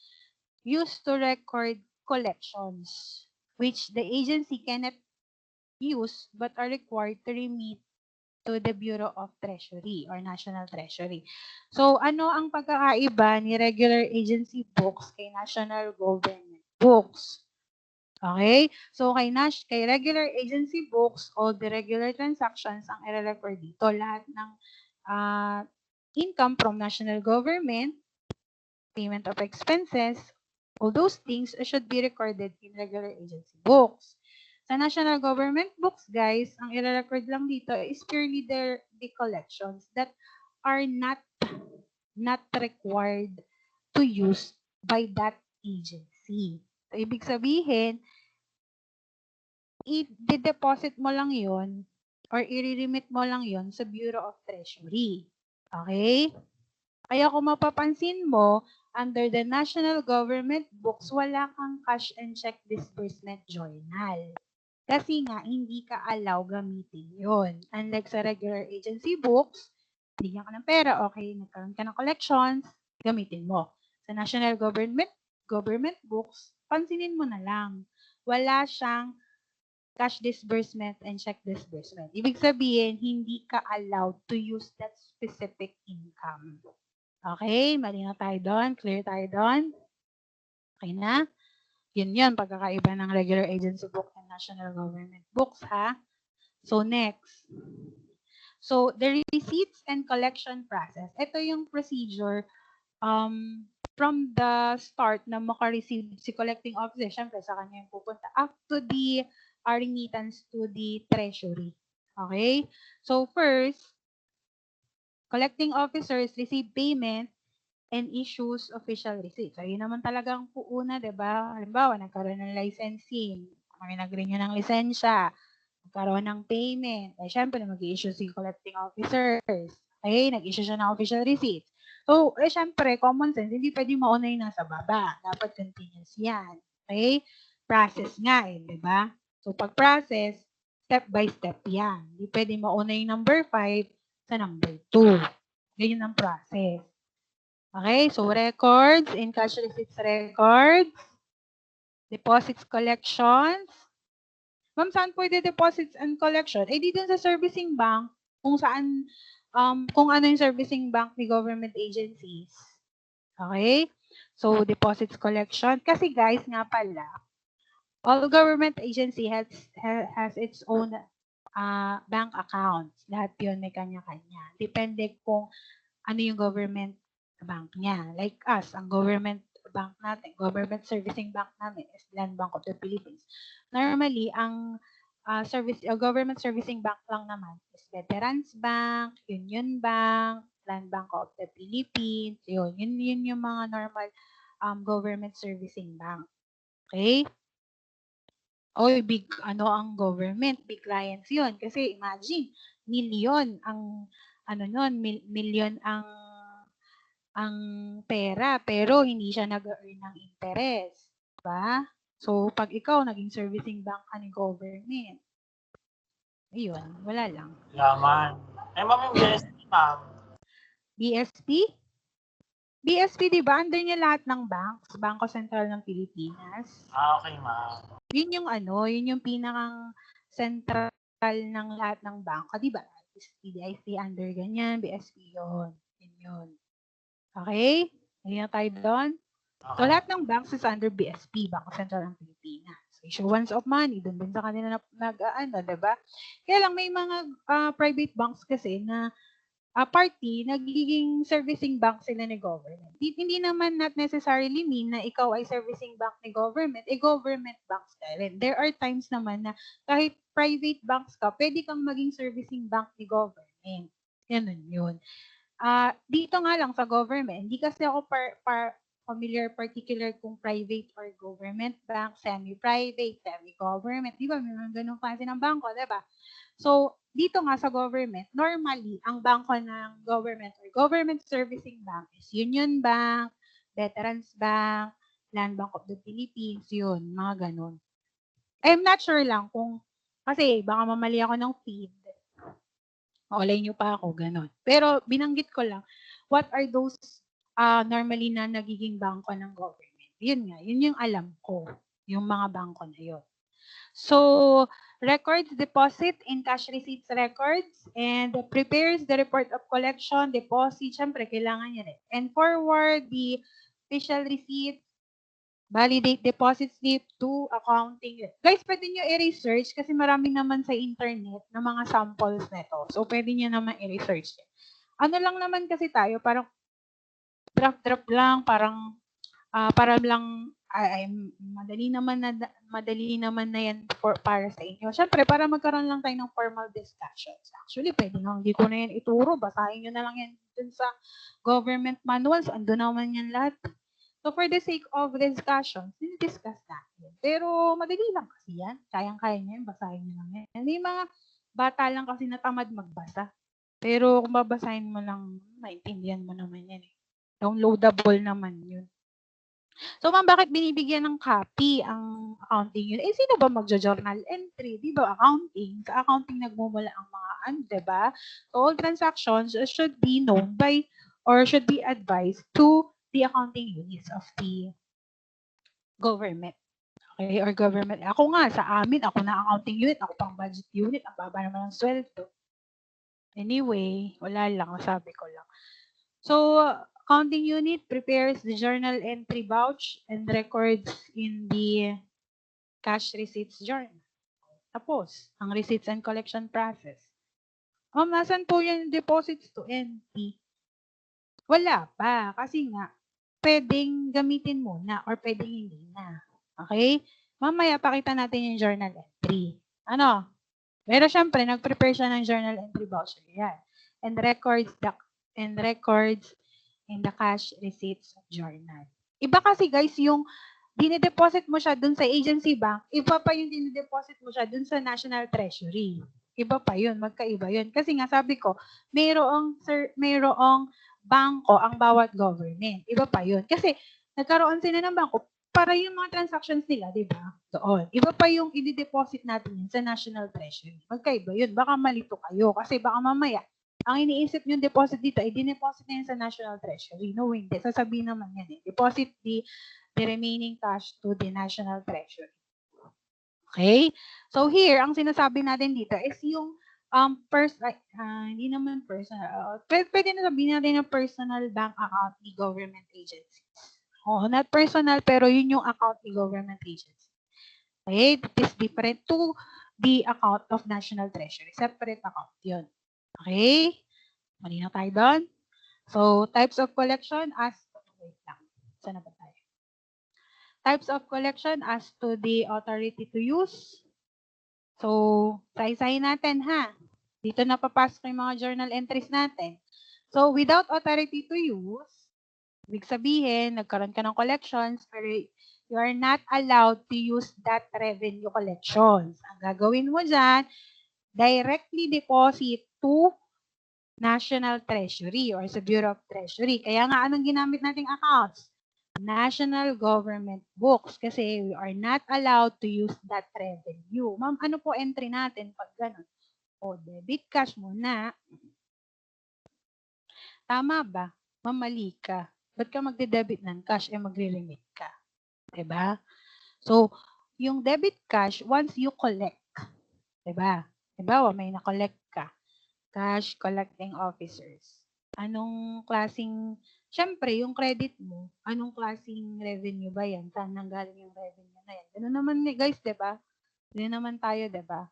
used to record collections, which the agency cannot use but are required to remit to the Bureau of Treasury or National Treasury. So, ano ang pagkakaiba ni regular agency books kay national government books? Okay? So, kay regular agency books, all the regular transactions ang i-record dito. Lahat ng income from national government, payment of expenses, all those things should be recorded in regular agency books. Sa national government books, guys, ang i-record lang dito is purely the collections that are not required to use by that agency. So, ibig sabihin, i-deposit mo lang yon or i-remit mo lang yon sa Bureau of Treasury. Okay? Kaya kung mapapansin mo, under the national government books, wala kang cash and check disbursement journal. Kasi nga, hindi ka allow gamitin yon. Unlike sa regular agency books, bigyan ka ng pera, okay, nagkaroon ka ng collections, gamitin mo. Sa national government books, pansinin mo na lang. Wala siyang cash disbursement and check disbursement. Ibig sabihin, hindi ka allowed to use that specific income. Okay, malinaw tayo doon, clear tayo doon. Okay na? Yun, pagkakaiba ng regular agency book and national government books, ha? So, next. So, the receipts and collection process. Ito yung procedure from the start na makareceive si collecting officer, syempre sa kanya yung pupunta, up to the remittance to the treasury. Okay? So, first, collecting officers receive payment and issues official receipts. So, yun naman talagang puuna, di ba? Halimbawa, nagkaroon ng licensing, may nag-renew ng lisensya, nagkaroon ng payment, ay syempre mag-i-issue si collecting officers. Okay, nag-issue siya ng official receipts. So, syempre, common sense, hindi pwede mauna yung nasa baba. Dapat continuous yan. Okay? Process nga di ba? So, pag-process, step by step yan. Hindi pwede mauna yung number 5 sa number 2. Ganyan ang process. Okay, so records, in cash receipts records, deposits collections. Ma'am, saan pwede deposits and collection? Dito sa servicing bank, kung saan, kung ano yung servicing bank ni government agencies. Okay? So, deposits collection. Kasi guys, nga pala, All government agency has its own bank accounts. Lahat yun may kanya-kanya. Depende kung ano yung government bank niya. Like us, ang government bank natin, government servicing bank namin is Land Bank of the Philippines. Normally, ang government servicing bank lang naman is Veterans Bank, Union Bank, Land Bank of the Philippines, yun yung mga normal government servicing bank. Okay? Oy, big ano ang government, big clients 'yun. Kasi imagine, milyon ang ano nun, milyon ang pera, pero hindi siya nag-earn ng interest, 'di ba? So, pag ikaw naging servicing bank ka ni government, ayun, wala lang. Yaman. Eh, ma'am, yung BSP, ma'am. BSP? BSP, di ba? Under niya lahat ng banks, Bangko Sentral ng Pilipinas. Okay, ma'am. Yun yung yun yung pinakang central ng lahat ng bangko, di ba? PDIC under ganyan, BSP yun. Yun. Okay? Hindi na tayo doon. So, lahat ng banks is under BSP, Bangko Sentral ng Pilipinas. Issuance of money, doon din sa kanila diba? Kaya lang may mga private banks kasi na party, nagiging servicing bank sila ni government. Hindi naman not necessarily mean na ikaw ay servicing bank ni government, government banks ka rin. There are times naman na kahit private banks ka, pwede kang maging servicing bank ni government. Ganun yun. Dito nga lang sa government, hindi kasi ako familiar particular kung private or government bank, semi-private, semi-government. Di ba? May mga ganun klase ng bangko, di ba? So, dito nga sa government, normally, ang bangko ng government or government servicing bank is Union Bank, Veterans Bank, Land Bank of the Philippines, yun, mga ganun. I'm not sure lang kung, kasi baka mamali ako ng feed. Maulay nyo pa ako, ganun. Pero binanggit ko lang, what are those normally na nagiging bangko ng government? Yun nga, yun yung alam ko, yung mga bangko na yun. So, records deposit in cash receipts records and prepares the report of collection, deposit, syempre kailangan yan eh. And forward the official receipt, validate deposit slip to accounting. Guys, pwede nyo i-research kasi marami naman sa internet na mga samples nito. So, pwede nyo naman i-research. Ano lang naman kasi tayo, parang draft lang, parang para lang madali naman na yan para sa inyo. Syempre, para magkaroon lang tayo ng formal discussions. Actually, pwede nga, hindi ko na yan ituro. Basahin nyo na lang yan dun sa government manuals. Ando naman yan lahat. So, for the sake of discussions, discuss natin. Pero, madali lang kasi yan. Kayang-kaya nyo yan. Basahin nyo lang yan. May mga bata lang kasi natamad magbasa. Pero, kung babasahin mo lang, maintindihan mo naman yan eh. Downloadable naman yun. So, ma'am, bakit binibigyan ng copy ang accounting yun? Eh, sino ba magjo-journal entry? Di ba, accounting? Sa accounting nagmumula ang mga di ba? So, all transactions should be known by or should be advised to the accounting units of the government. Okay, or government. Ako nga, sa amin, ako na accounting unit, ako pang budget unit, ang baba naman ng sweldo. Anyway, wala lang, sabi ko lang. So, accounting unit prepares the journal entry vouch and records in the cash receipts journal. Tapos, ang receipts and collection process. Nasan po yung deposits to NP? Wala pa. Kasi nga, pwedeng gamitin muna or pwedeng hindi na. Okay? Mamaya, pakita natin yung journal entry. Ano? Pero syempre, nag-prepare siya ng journal entry voucher. Yan. And records in the cash receipts journal. Iba kasi guys, yung dinideposit mo siya dun sa agency bank, iba pa yung dinideposit mo siya dun sa National Treasury. Iba pa yun, magkaiba yun. Kasi nga sabi ko, mayroong bangko ang bawat government. Iba pa yun. Kasi nagkaroon sila ng bangko para yung mga transactions nila, di ba? Doon. Iba pa yung i-deposit natin yun sa National Treasury. Magkaiba yun. Baka malito kayo. Kasi baka mamaya, ang iniisip nyo deposit dito, ay dineposit na yun sa National Treasury. No, hindi. Sasabihin naman yan eh. Deposit the remaining cash to the National Treasury. Okay? So here, ang sinasabi natin dito is yung hindi naman personal. Pwede na sabihin natin ng personal bank account ni government agencies. Oh, not personal, pero yun yung account ni government agency. Okay? That is different to the account of National Treasury. Separate account yun. Okay? Malinaw tayo doon? So, types of collection as, wait lang. Saan na ba tayo? Types of collection as to the authority to use. So, say natin ha. Dito na papasok yung mga journal entries natin. So, without authority to use, ibig sabihin, nagkaroon ka ng collections, pero you are not allowed to use that revenue collections. Ang gagawin mo dyan, directly deposit to National Treasury or sa Bureau of Treasury. Kaya nga, anong ginamit nating accounts? National Government Books kasi we are not allowed to use that revenue. Ma'am, ano po entry natin pag gano'n? O, debit cash muna. Tama ba? Ma'am, mali ka. Ba't ka magde-debit ng cash magre-remit ka? Diba? So, yung debit cash, once you collect, diba? Diba, may na-collect ka. Cash collecting officers. Anong klaseng, syempre, yung credit mo, anong klaseng revenue ba yan? Saan nanggaling yung revenue na yan? Ganun naman guys, diba? Ganun naman tayo, diba?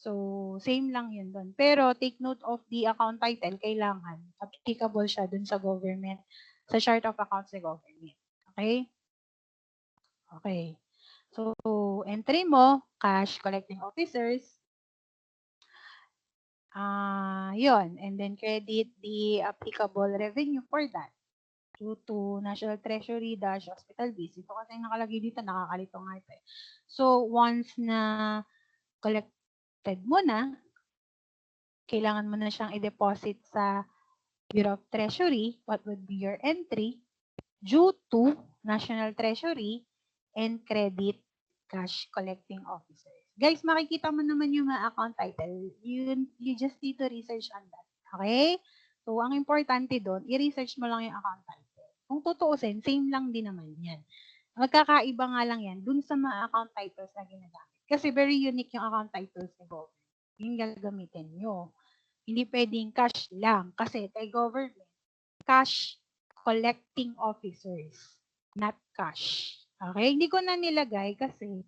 So, same lang yun doon. Pero, take note of the account title, kailangan. Applicable siya dun sa government, sa chart of accounts sa government. Okay? Okay. So, entry mo, cash collecting officers, yun. And then credit the applicable revenue for that due to National Treasury dash hospital fees. Ito kasi nakalagay dito, nakakalito nga ito. So, once na collected mo na, kailangan mo na siyang i-deposit sa Bureau of Treasury. What would be your entry? Due to National Treasury and credit cash collecting officers. Guys, makikita mo naman yung mga account title. You just need to research on that. Okay? So, ang importante doon, i-research mo lang yung account title. Kung tutuusin, same lang din naman yan. Magkakaiba nga lang yan dun sa mga account titles na ginagamit. Kasi very unique yung account titles ni government. Yung gagamitin nyo. Hindi pwedeng cash lang. Kasi kay government, cash collecting officers, not cash. Okay? Hindi ko na nilagay kasi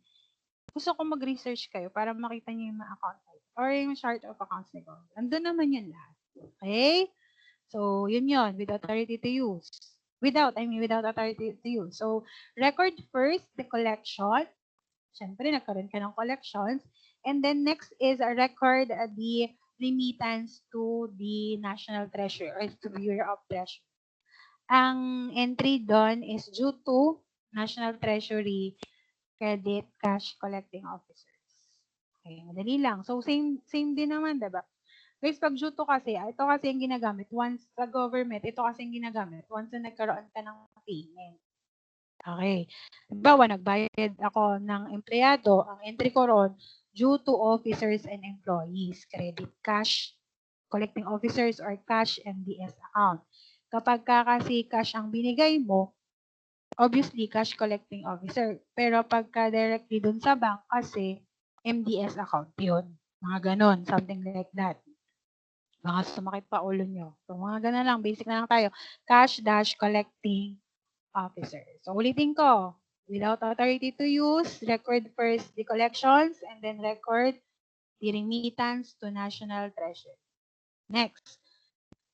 gusto ko mag-research kayo para makita niyo yung mga account type or yung chart of accounts ni government. Andun naman yun lahat. Okay? So, yun with authority to use. Without authority to use. So, record first the collection. Siyempre, nagkaroon ka ng collections. And then next is a record the remittance to the National Treasury or to the Bureau of Treasury. Ang entry doon is due to National Treasury Credit Cash Collecting Officers. Okay, madali lang. So, same din naman, diba? Guys, pag due to kasi, ito kasi yung ginagamit. Once sa government, ito kasi yung ginagamit. Once na nagkaroon ka ng payment. Okay. Halimbawa, nagbayad ako ng empleyado. Ang entry ko ron, due to officers and employees. Credit cash collecting officers or cash MDS account. Kapag kasi cash ang binigay mo, obviously cash collecting officer. Pero pagka directly dun sa bank kasi MDS account yun. Mga ganon, something like that. Mga sumakit pa ulo nyo. So mga ganon lang, basic na lang tayo. Cash dash collecting officer. So ulitin ko, without authority to use, record first the collections and then record the remittance to National Treasury. Next,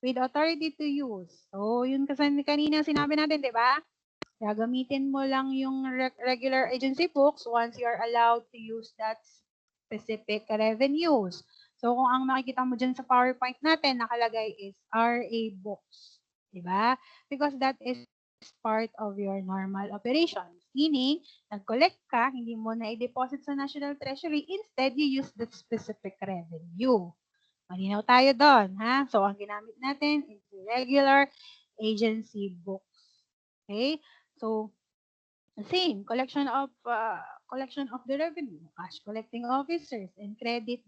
with authority to use. So yun kasi kanina sinabi natin, di ba? Gagamitin mo lang yung regular agency books once you are allowed to use that specific revenues. So, kung ang makikita mo dyan sa PowerPoint natin, nakalagay is RA books. Diba? Because that is part of your normal operations. Meaning, nag-collect ka, hindi mo na i-deposit sa National Treasury. Instead, you use that specific revenue. Malinaw tayo doon, ha? So, ang ginamit natin is regular agency books. Okay? So, same, collection of the revenue, cash collecting officers, and credit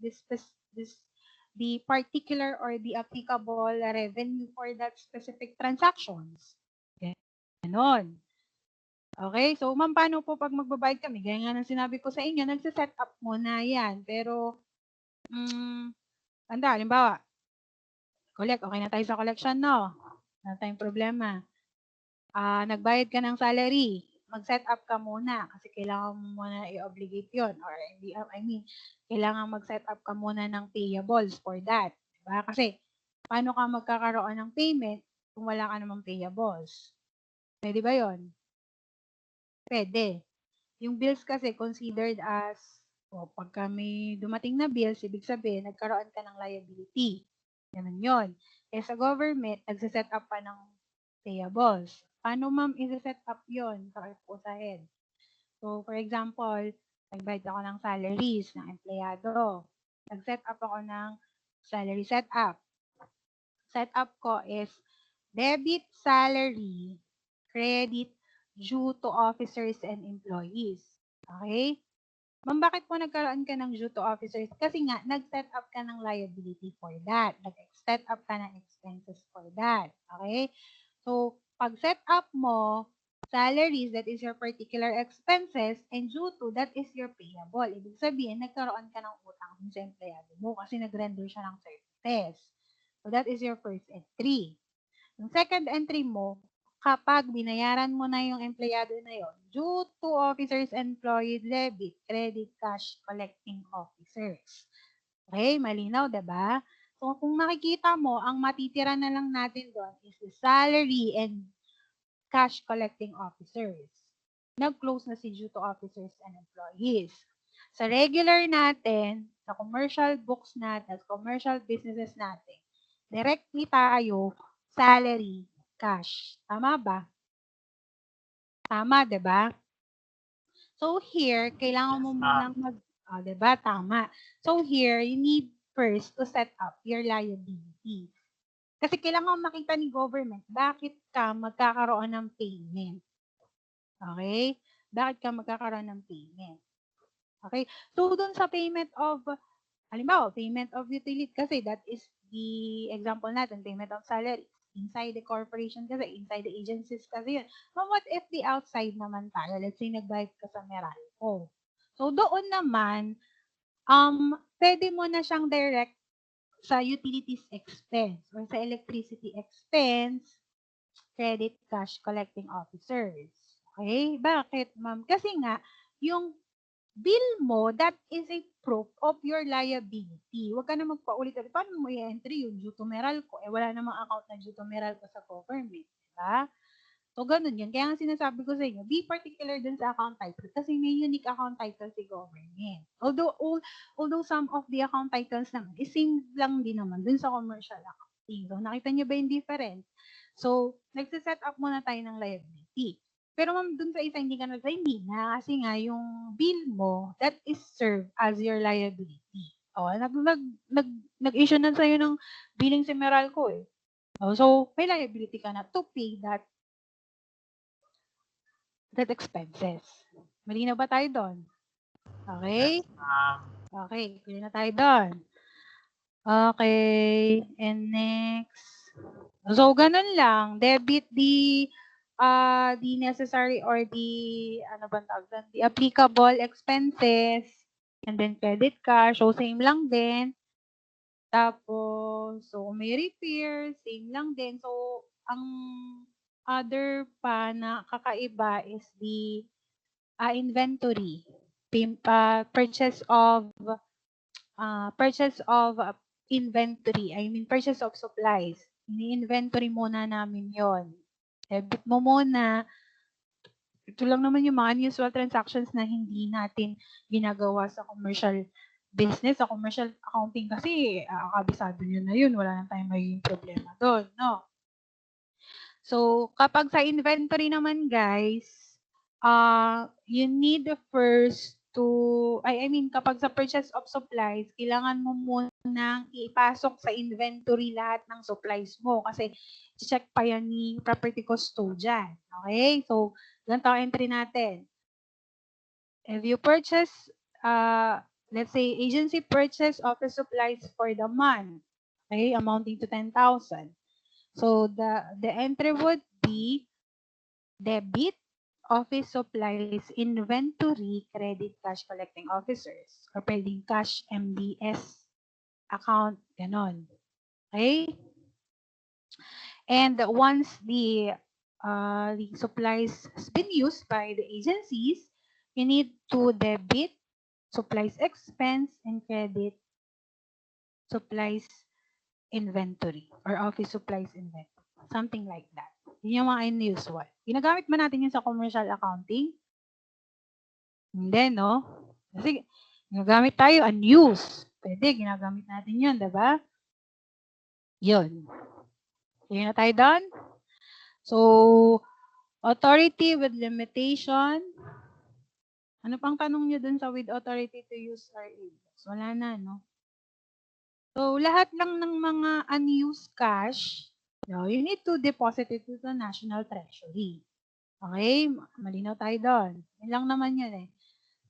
the particular or the applicable revenue for that specific transactions. Ganon. Okay, so ma'am, paano po pag magbabayad kami? Gaya nga ng sinabi ko sa inyo, nagsiset up muna yan. Pero, halimbawa, collect, okay na tayo sa collection, no? Wala tayong problema. Nagbayad ka ng salary. mag-set up ka muna kasi kailangan mo muna i-obligate yun or hindi, I mean, kailangan mag-set up ka muna ng payables for that. Diba? Kasi, paano ka magkakaroon ng payment kung wala ka namang payables? Pwede ba yun? Pwede. Yung bills kasi considered as, pagka may dumating na bills, ibig sabihin, nagkaroon ka ng liability. Ganun yun. Eh sa government, nagsiset up pa ng payables. Paano ma'am i-set up yun sa head? So, for example, nag-bayad ako ng salaries ng empleyado. Nag-set up ako ng salary setup. Setup ko is debit salary, credit due to officers and employees. Okay? Ma'am, bakit po nagkaroon ka ng due to officers? Kasi nga, nag-set up ka ng liability for that. Nag-set up ka ng expenses for that. Okay? So, pag set up mo, salaries, that is your particular expenses, and due to, that is your payable. Ibig sabihin, nagkaroon ka ng utang sa empleyado mo kasi nag-render siya ng services. So, that is your first entry. Yung second entry mo, kapag binayaran mo na yung empleyado na yon, due to officers employee debit, credit, cash collecting officers. Okay, malinaw, diba? So, kung nakikita mo, ang matitira na lang natin doon is the salary and cash collecting officers. Nag-close na si due to officers and employees. Sa regular natin, sa commercial books natin, sa commercial businesses natin, directly tayo salary, cash. Tama ba? Tama, 'di ba? So here, kailangan mo munang di ba? Tama. So here, you need first to set up your liability. Kasi kailangan makita ni government bakit ka magkakaroon ng payment. Okay? Bakit ka magkakaroon ng payment? Okay? So doon sa payment of halimbawa, payment of utility kasi that is the example natin, payment of salary. Inside the corporation kasi, inside the agencies kasi yun. But what if the outside naman tayo? Let's say, nag-buy ka sa Meralco. So, doon naman, pwede mo na siyang direct sa utilities expense or sa electricity expense, credit cash collecting officers. Okay? Bakit, ma'am? Kasi nga, yung bill mo, that is a proof of your liability. Huwag ka na magpaulit-ulit. Paano mo i-entry yung due to Meralco? Wala namang account na due to Meralco sa government. Diba? So, ganun yun. Kaya nga sinasabi ko sa inyo, be particular dun sa account title kasi may unique account title si government. Although some of the account titles naman, same lang din naman dun sa commercial accounting. So, nakita niyo ba yung difference? So, nagsiset up muna tayo ng liability. Pero ma'am, dun sa isa, hindi ka hindi na. Kasi nga, yung bill mo, that is served as your liability. Nag-issue na sa'yo ng billing si Meralco eh. So, may liability ka na to pay that expenses. Malinaw ba tayo doon? Okay? Okay, clear na tayo doon. Okay, and next. So, ganun lang. Debit the necessary or the applicable expenses and then credit cash. So, same lang din. Tapos, so, may repair, same lang din. So, ang other pa na kakaiba is the inventory. Purchase of inventory. I mean, purchase of supplies. Ini-inventory muna namin yon. Debit mo muna. Ito lang naman yung mga unusual transactions na hindi natin ginagawa sa commercial business, sa commercial accounting kasi kabisado nyo na yun. Wala na tayong magiging problema doon, no? So, kapag sa inventory naman, guys, you need first to, kapag sa purchase of supplies, kailangan mo munang ipasok sa inventory lahat ng supplies mo kasi check pa yan ni property custodian. Okay? So, ganito ang entry natin. If you purchase, let's say, agency purchase office supplies for the month, okay, amounting to 10,000. So, the entry would be debit office supplies, inventory, credit, cash collecting officers, or pwedeng cash MDS account, ganon. Okay? And once the the supplies has been used by the agencies, you need to debit supplies expense and credit supplies inventory or office supplies inventory. Something like that. Yun yung mga unusual. Ginagamit ba natin yun sa commercial accounting? Hindi, no? Kasi ginagamit tayo unused. Pwede, ginagamit natin yun, diba? Yun. Sige na tayo doon. So, authority with limitation. Ano pang tanong nyo dun sa with authority to use RA? Wala na, no? So, lahat lang ng mga unused cash, no, you need to deposit it to the National Treasury. Okay? Malinaw tayo doon. Yun lang naman yun eh.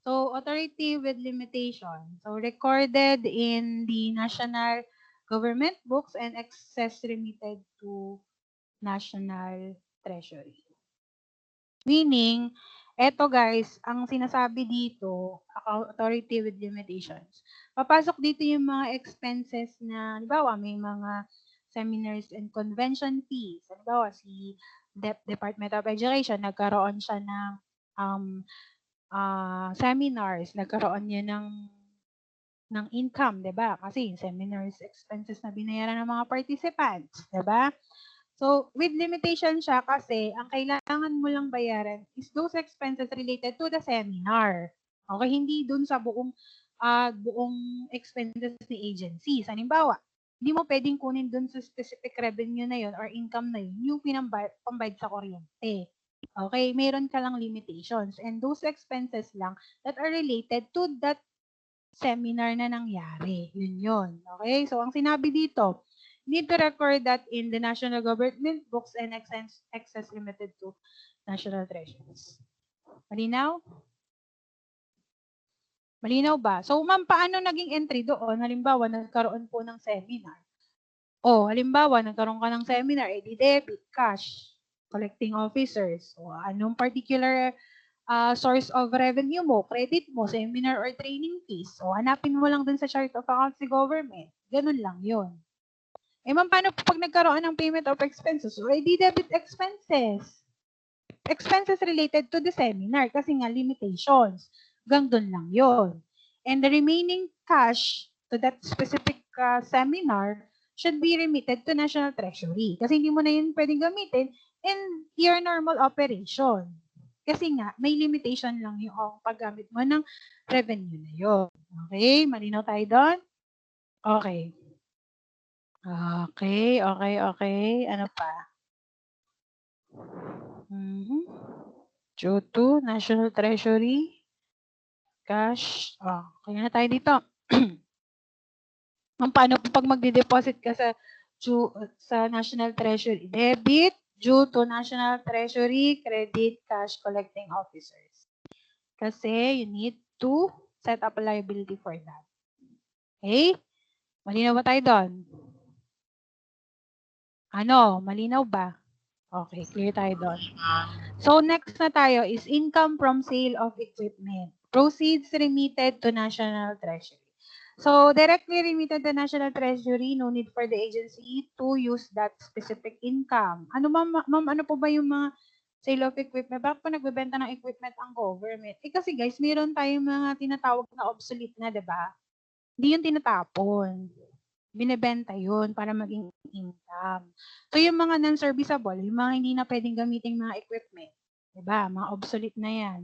So, authority with limitation. So, recorded in the national government books and excess remitted to National Treasury. Meaning, eto guys, ang sinasabi dito, authority with limitations. Papasok dito yung mga expenses na, halimbawa, may mga seminars and convention fees. Halimbawa, si Department of Education, nagkaroon siya ng seminars, nagkaroon niya ng income, 'di ba? Kasi yung seminars expenses na binayaran ng mga participants, 'di ba? So, with limitation siya kasi ang kailangan mo lang bayaran is those expenses related to the seminar. Okay, hindi dun sa buong expenses ni agency. Halimbawa, hindi mo pwedeng kunin dun sa specific revenue na yun or income na yun, yung pambayad sa kuryente. Okay, meron ka lang limitations and those expenses lang that are related to that seminar na nangyari. Yun yun. Okay, so ang sinabi dito, need to record that in the national government books and excess limited to national treasuries. Malinaw? Malinaw ba? So, ma'am, paano naging entry doon? Halimbawa, nagkaroon po ng seminar. O, halimbawa, nagkaroon ka ng seminar, di debit, cash, collecting officers. O, anong particular source of revenue mo, credit mo, seminar or training fees. O, hanapin mo lang dun sa chart of accounts ni government. Ganun lang yun. Eh, ma'am, paano pag nagkaroon ng payment of expenses? O, di debit expenses. Expenses related to the seminar kasi nga limitations. Hanggang dun lang yun. And the remaining cash to that specific seminar should be remitted to National Treasury. Kasi hindi mo na yun pwedeng gamitin in your normal operation. Kasi nga, may limitation lang yung paggamit mo ng revenue na yun. Okay? Malinaw tayo doon? Okay. Okay. Ano pa? Due to National Treasury, cash. Kaya na tayo dito. Paano po pag magde-deposit ka sa National Treasury? Debit, due to National Treasury, credit, cash collecting officers. Kasi you need to set up a liability for that. Okay? Malinaw ba tayo doon? Ano? Malinaw ba? Okay, clear tayo doon. So, next na tayo is income from sale of equipment. Proceeds remitted to National Treasury. So, directly remitted to National Treasury, no need for the agency to use that specific income. Ano ma'am, ano po ba yung mga sale of equipment? Bakit po nagbebenta ng equipment ang government? Kasi guys, meron tayong mga tinatawag na obsolete na, 'di ba? Hindi yun tinatapon. Binebenta yun para maging income. So, yung mga non-serviceable, yung mga hindi na pwedeng gamitin mga equipment, diba? Mga obsolete na yan.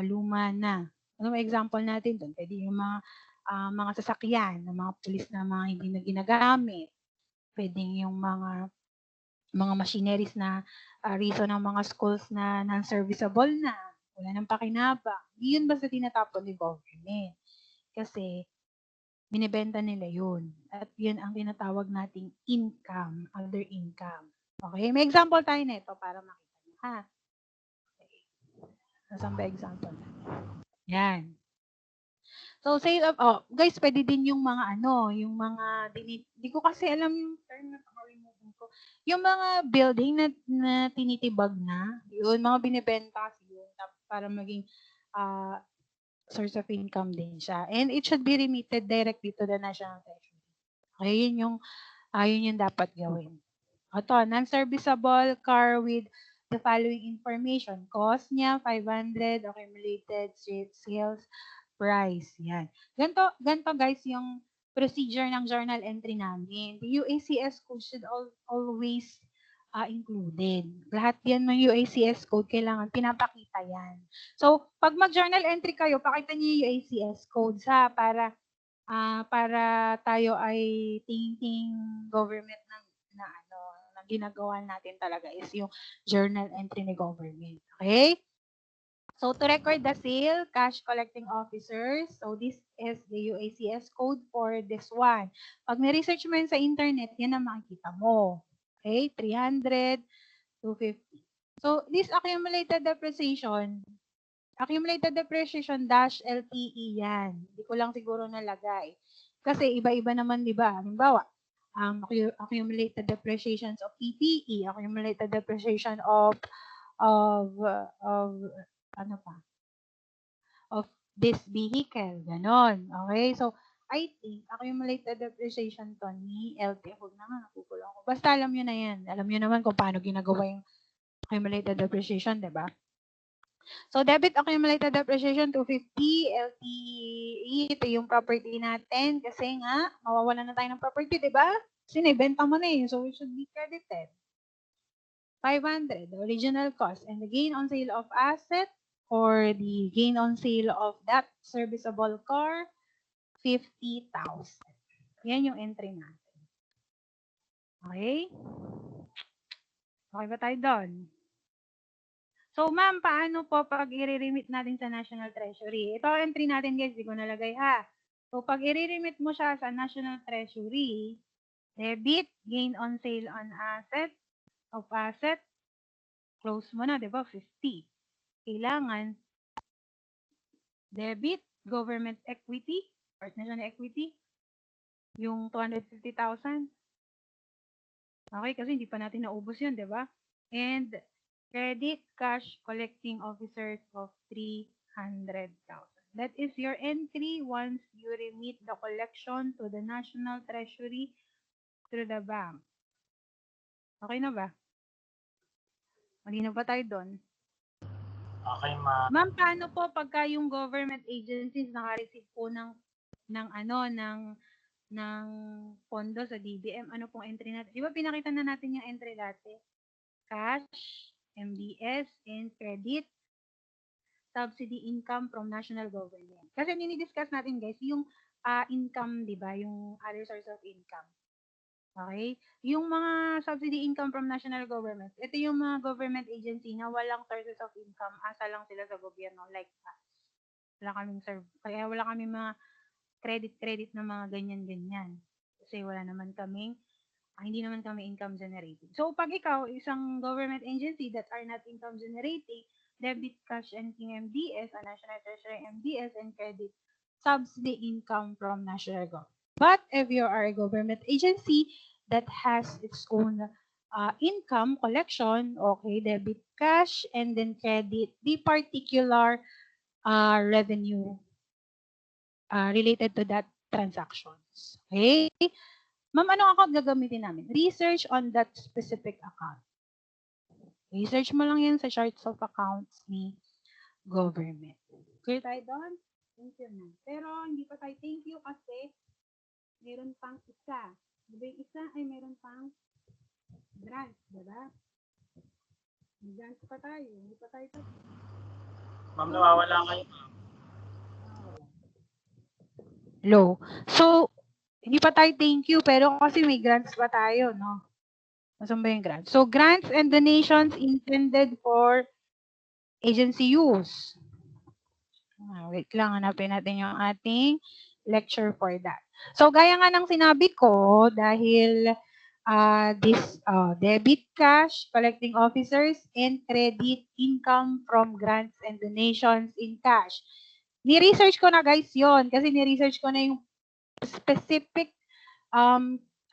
Luma na. Ano example natin doon? Pwede yung mga sasakyan, ng mga pulis na mga hindi na ginagamit. Pwede yung mga machineries na reason ng mga schools na non-serviceable na. Wala nang pakinabang. Yun basta tinatapon ni government. Kasi, binibenta nila yun. At yun ang tinatawag nating income, other income. Okay? May example tayo na ito para makita nyo. Ha? Okay. Nasaan ba example? Yan. So, sale of, guys, pwede din yung mga yung mga, di ko kasi alam yung term na ko. Yung mga building na tinitibag na, yun, mga binibenta yun, para maging, source of income din siya. And it should be remitted directly to the National Treasury. Okay, yun yung dapat gawin. Ito, non-serviceable car with the following information. Cost niya, 500, accumulated sales price. Yan. Ganto guys yung procedure ng journal entry namin. The UACS code should always included. Lahat yan ng UACS code, kailangan pinapakita yan. So, pag mag-journal entry kayo, pakita niyo yung UACS codes para tayo ay tingting government na ginagawa natin talaga is yung journal entry ni government. Okay? So, to record the sale, cash collecting officers. So, this is the UACS code for this one. Pag na-research mo yun sa internet, yan ang makikita mo. Okay? 300, 250. So, this accumulated depreciation dash LTE yan. Hindi ko lang siguro nalagay. Kasi iba-iba naman, di ba? Halimbawa, accumulated depreciations of PPE, accumulated depreciation of ano pa? Of this vehicle. Ganon. Okay? So, I think, accumulated depreciation to ni LTE. Huwag na nga, nakukulang ko. Basta alam nyo na yan. Alam nyo naman kung paano ginagawa yung accumulated depreciation, di ba? So, debit accumulated depreciation 250, LTE, ito yung property natin kasi nga, mawawalan na tayo ng property, di ba? Kasi naibenta mo na eh, so it should be credited. 500, the original cost, and the gain on sale of asset or the gain on sale of that serviceable car, 50,000. Yan yung entry natin. Okay? Okay ba tayo doon? So, ma'am, paano po pag i-remit natin sa National Treasury? Ito ang entry natin, guys. Di ko nalagay, ha? So, pag i-remit mo siya sa National Treasury, debit, gain on sale on asset, close mo na, di ba? 50. Kailangan, debit, government equity, or national equity, yung 250,000. Okay, kasi hindi pa natin naubos yun, di ba? And, credit cash collecting officers of 300,000. That is your entry once you remit the collection to the National Treasury through the bank. Okay na ba? Malinaw ba tayo doon? Okay, ma'am. Ma'am, paano po pagka yung government agencies naka-receive po ng pondo sa DBM? Ano pong entry natin? Di ba pinakita na natin yung entry dati? Cash, MDS, and credit, subsidy income from national government. Kasi nini-discuss natin guys, yung income, di ba? Yung other source of income. Okay? Yung mga subsidy income from national government, ito yung mga government agency na walang sources of income, asa lang sila sa gobyerno, like us. Kaya wala kami mga credit na mga ganyan-ganyan. Kasi hindi naman kami income generating. So, pag ikaw, isang government agency that are not income generating, debit, cash, and MDS, National Treasury MDS, and credit, subsidy income from national government. But if you are a government agency that has its own income collection, okay, debit, cash, and then credit, the particular revenue related to that transactions. Okay? Ma'am, anong account gagamitin namin? Research on that specific account. Research mo lang yan sa charts of accounts ni government. Clear tayo doon? Thank you, ma'am. Pero hindi pa tayo thank you kasi meron pang isa. Diba yung isa ay meron pang grant, diba? May grant pa tayo. Hindi pa tayo tapos. Ma'am, nawawala kayo, ma'am. Low. So, hindi pa tayo thank you, pero kasi may grants pa tayo, no? Nasaan ba yung grants? So, grants and donations intended for agency use. Wait lang, hanapin natin yung ating lecture for that. So, gaya nga ng sinabi ko, dahil this debit cash, collecting officers, and credit income from grants and donations in cash. Ni-research ko na guys yon kasi ni-research ko na yung specific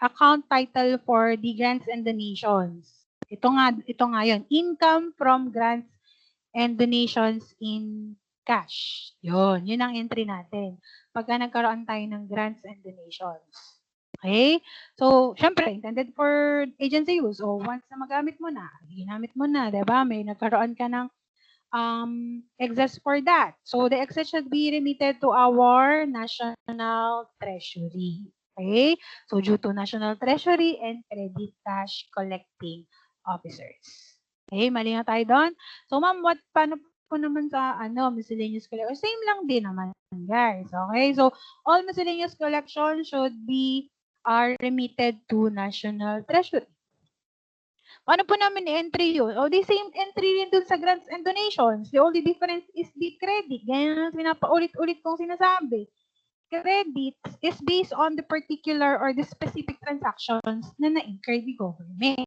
account title for the grants and donations. Ito nga yun. Income from grants and donations in cash. Yun ang entry natin. Pagka nagkaroon tayo ng grants and donations. Okay? So, syempre, intended for agency use. O, once na magamit mo na, ginamit mo na, di ba? May nagkaroon ka ng excess for that. So, the excess should be remitted to our National Treasury. Okay? So, due to National Treasury and Credit Cash Collecting Officers. Okay? Mali na tayo doon. So, ma'am, paano po naman sa miscellaneous collection? Same lang din naman, guys. Okay? So, all miscellaneous collection should be remitted to National Treasury. Paano po namin i-entry yun? O, the same entry rin dun sa grants and donations. The only difference is the credit. Ganyan ang pinapaulit-ulit kong sinasabi. Credit is based on the particular or the specific transactions na na-incur the government.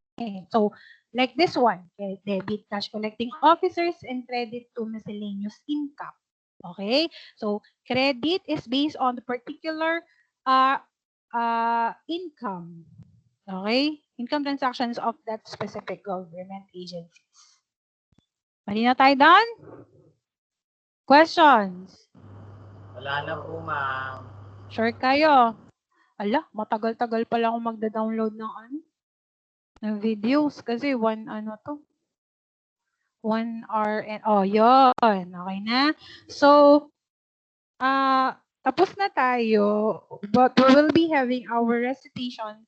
So, like this one, debit cash collecting officers and credit to miscellaneous income. Okay? So, credit is based on the particular income. Okay? Income transactions of that specific government agencies. Mali na tayo doon? Questions? Wala na po, ma'am. Sure kayo? Matagal-tagal pala akong magda-download ng videos kasi 1 hour and yun. Okay na? So, tapos na tayo, but we will be having our recitation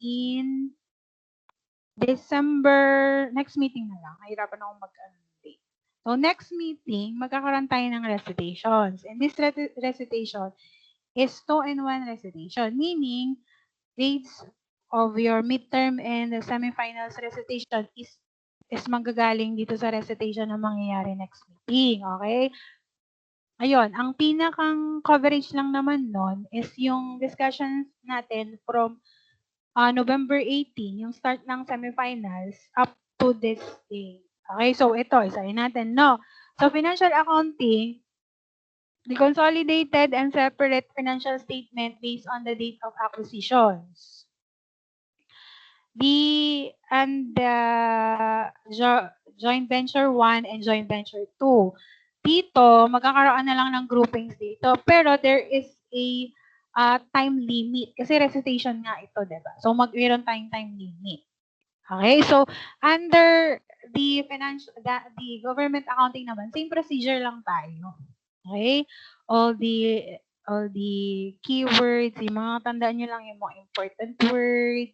in December, next meeting na lang. Nahirapan ako mag-date. So, next meeting, magkakaroon tayo ng recitations. And this recitation is 2-in-1 recitation, meaning grades of your midterm and the semifinals recitation is manggagaling dito sa recitation na mangyayari next meeting. Okay? Ayun, ang pinakang coverage lang naman nun is yung discussions natin from November 18, yung start ng semifinals, up to this day. Okay, so ito, isahin natin, no? So, financial accounting, the consolidated and separate financial statement based on the date of acquisitions. Joint venture 1 and joint venture 2. Dito, magkakaroon na lang ng groupings dito. Pero there is a time limit. Kasi recitation nga ito, diba? So, mayroon tayong time limit. Okay? So, under the government accounting naman, same procedure lang tayo. Okay? All the keywords, yung mga tandaan nyo lang yung mga important words,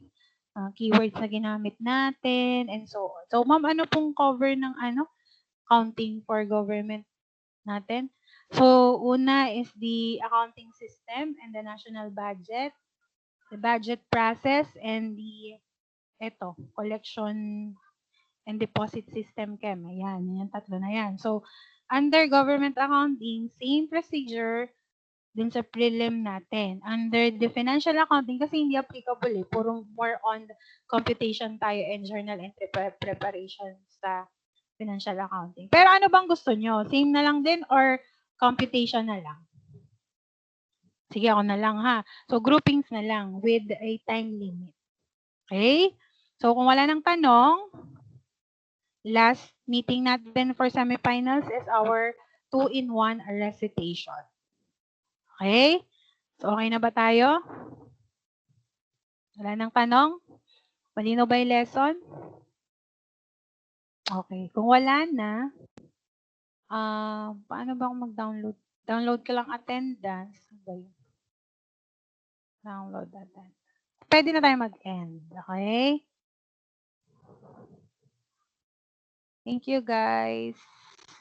keywords na ginamit natin, and so on. So, ma'am, ano pong cover ng accounting for government natin? So, una is the accounting system and the national budget, the budget process, and the collection and deposit system, Kem. Ayan, yung tatlo na yan. So, under government accounting, same procedure din sa prelim natin. Under the financial accounting, kasi hindi applicable puro more on computation tayo and journal entry preparation sa financial accounting. Pero ano bang gusto nyo? Same na lang din or computation na lang? Sige, ako na lang ha. So, groupings na lang with a time limit. Okay? So, kung wala nang tanong, last meeting natin for semifinals is our 2-in-1 recitation. Okay? So, okay na ba tayo? Wala nang tanong? Malino ba yung lesson? Okay. Kung wala na, paano ba akong mag-download? Download ka lang attendance. Ano ba yun? Download attendance. Pwede na tayo mag-end. Okay? Thank you, guys.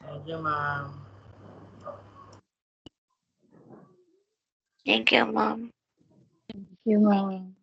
Thank you, ma'am. Thank you, ma'am. Thank you, ma'am.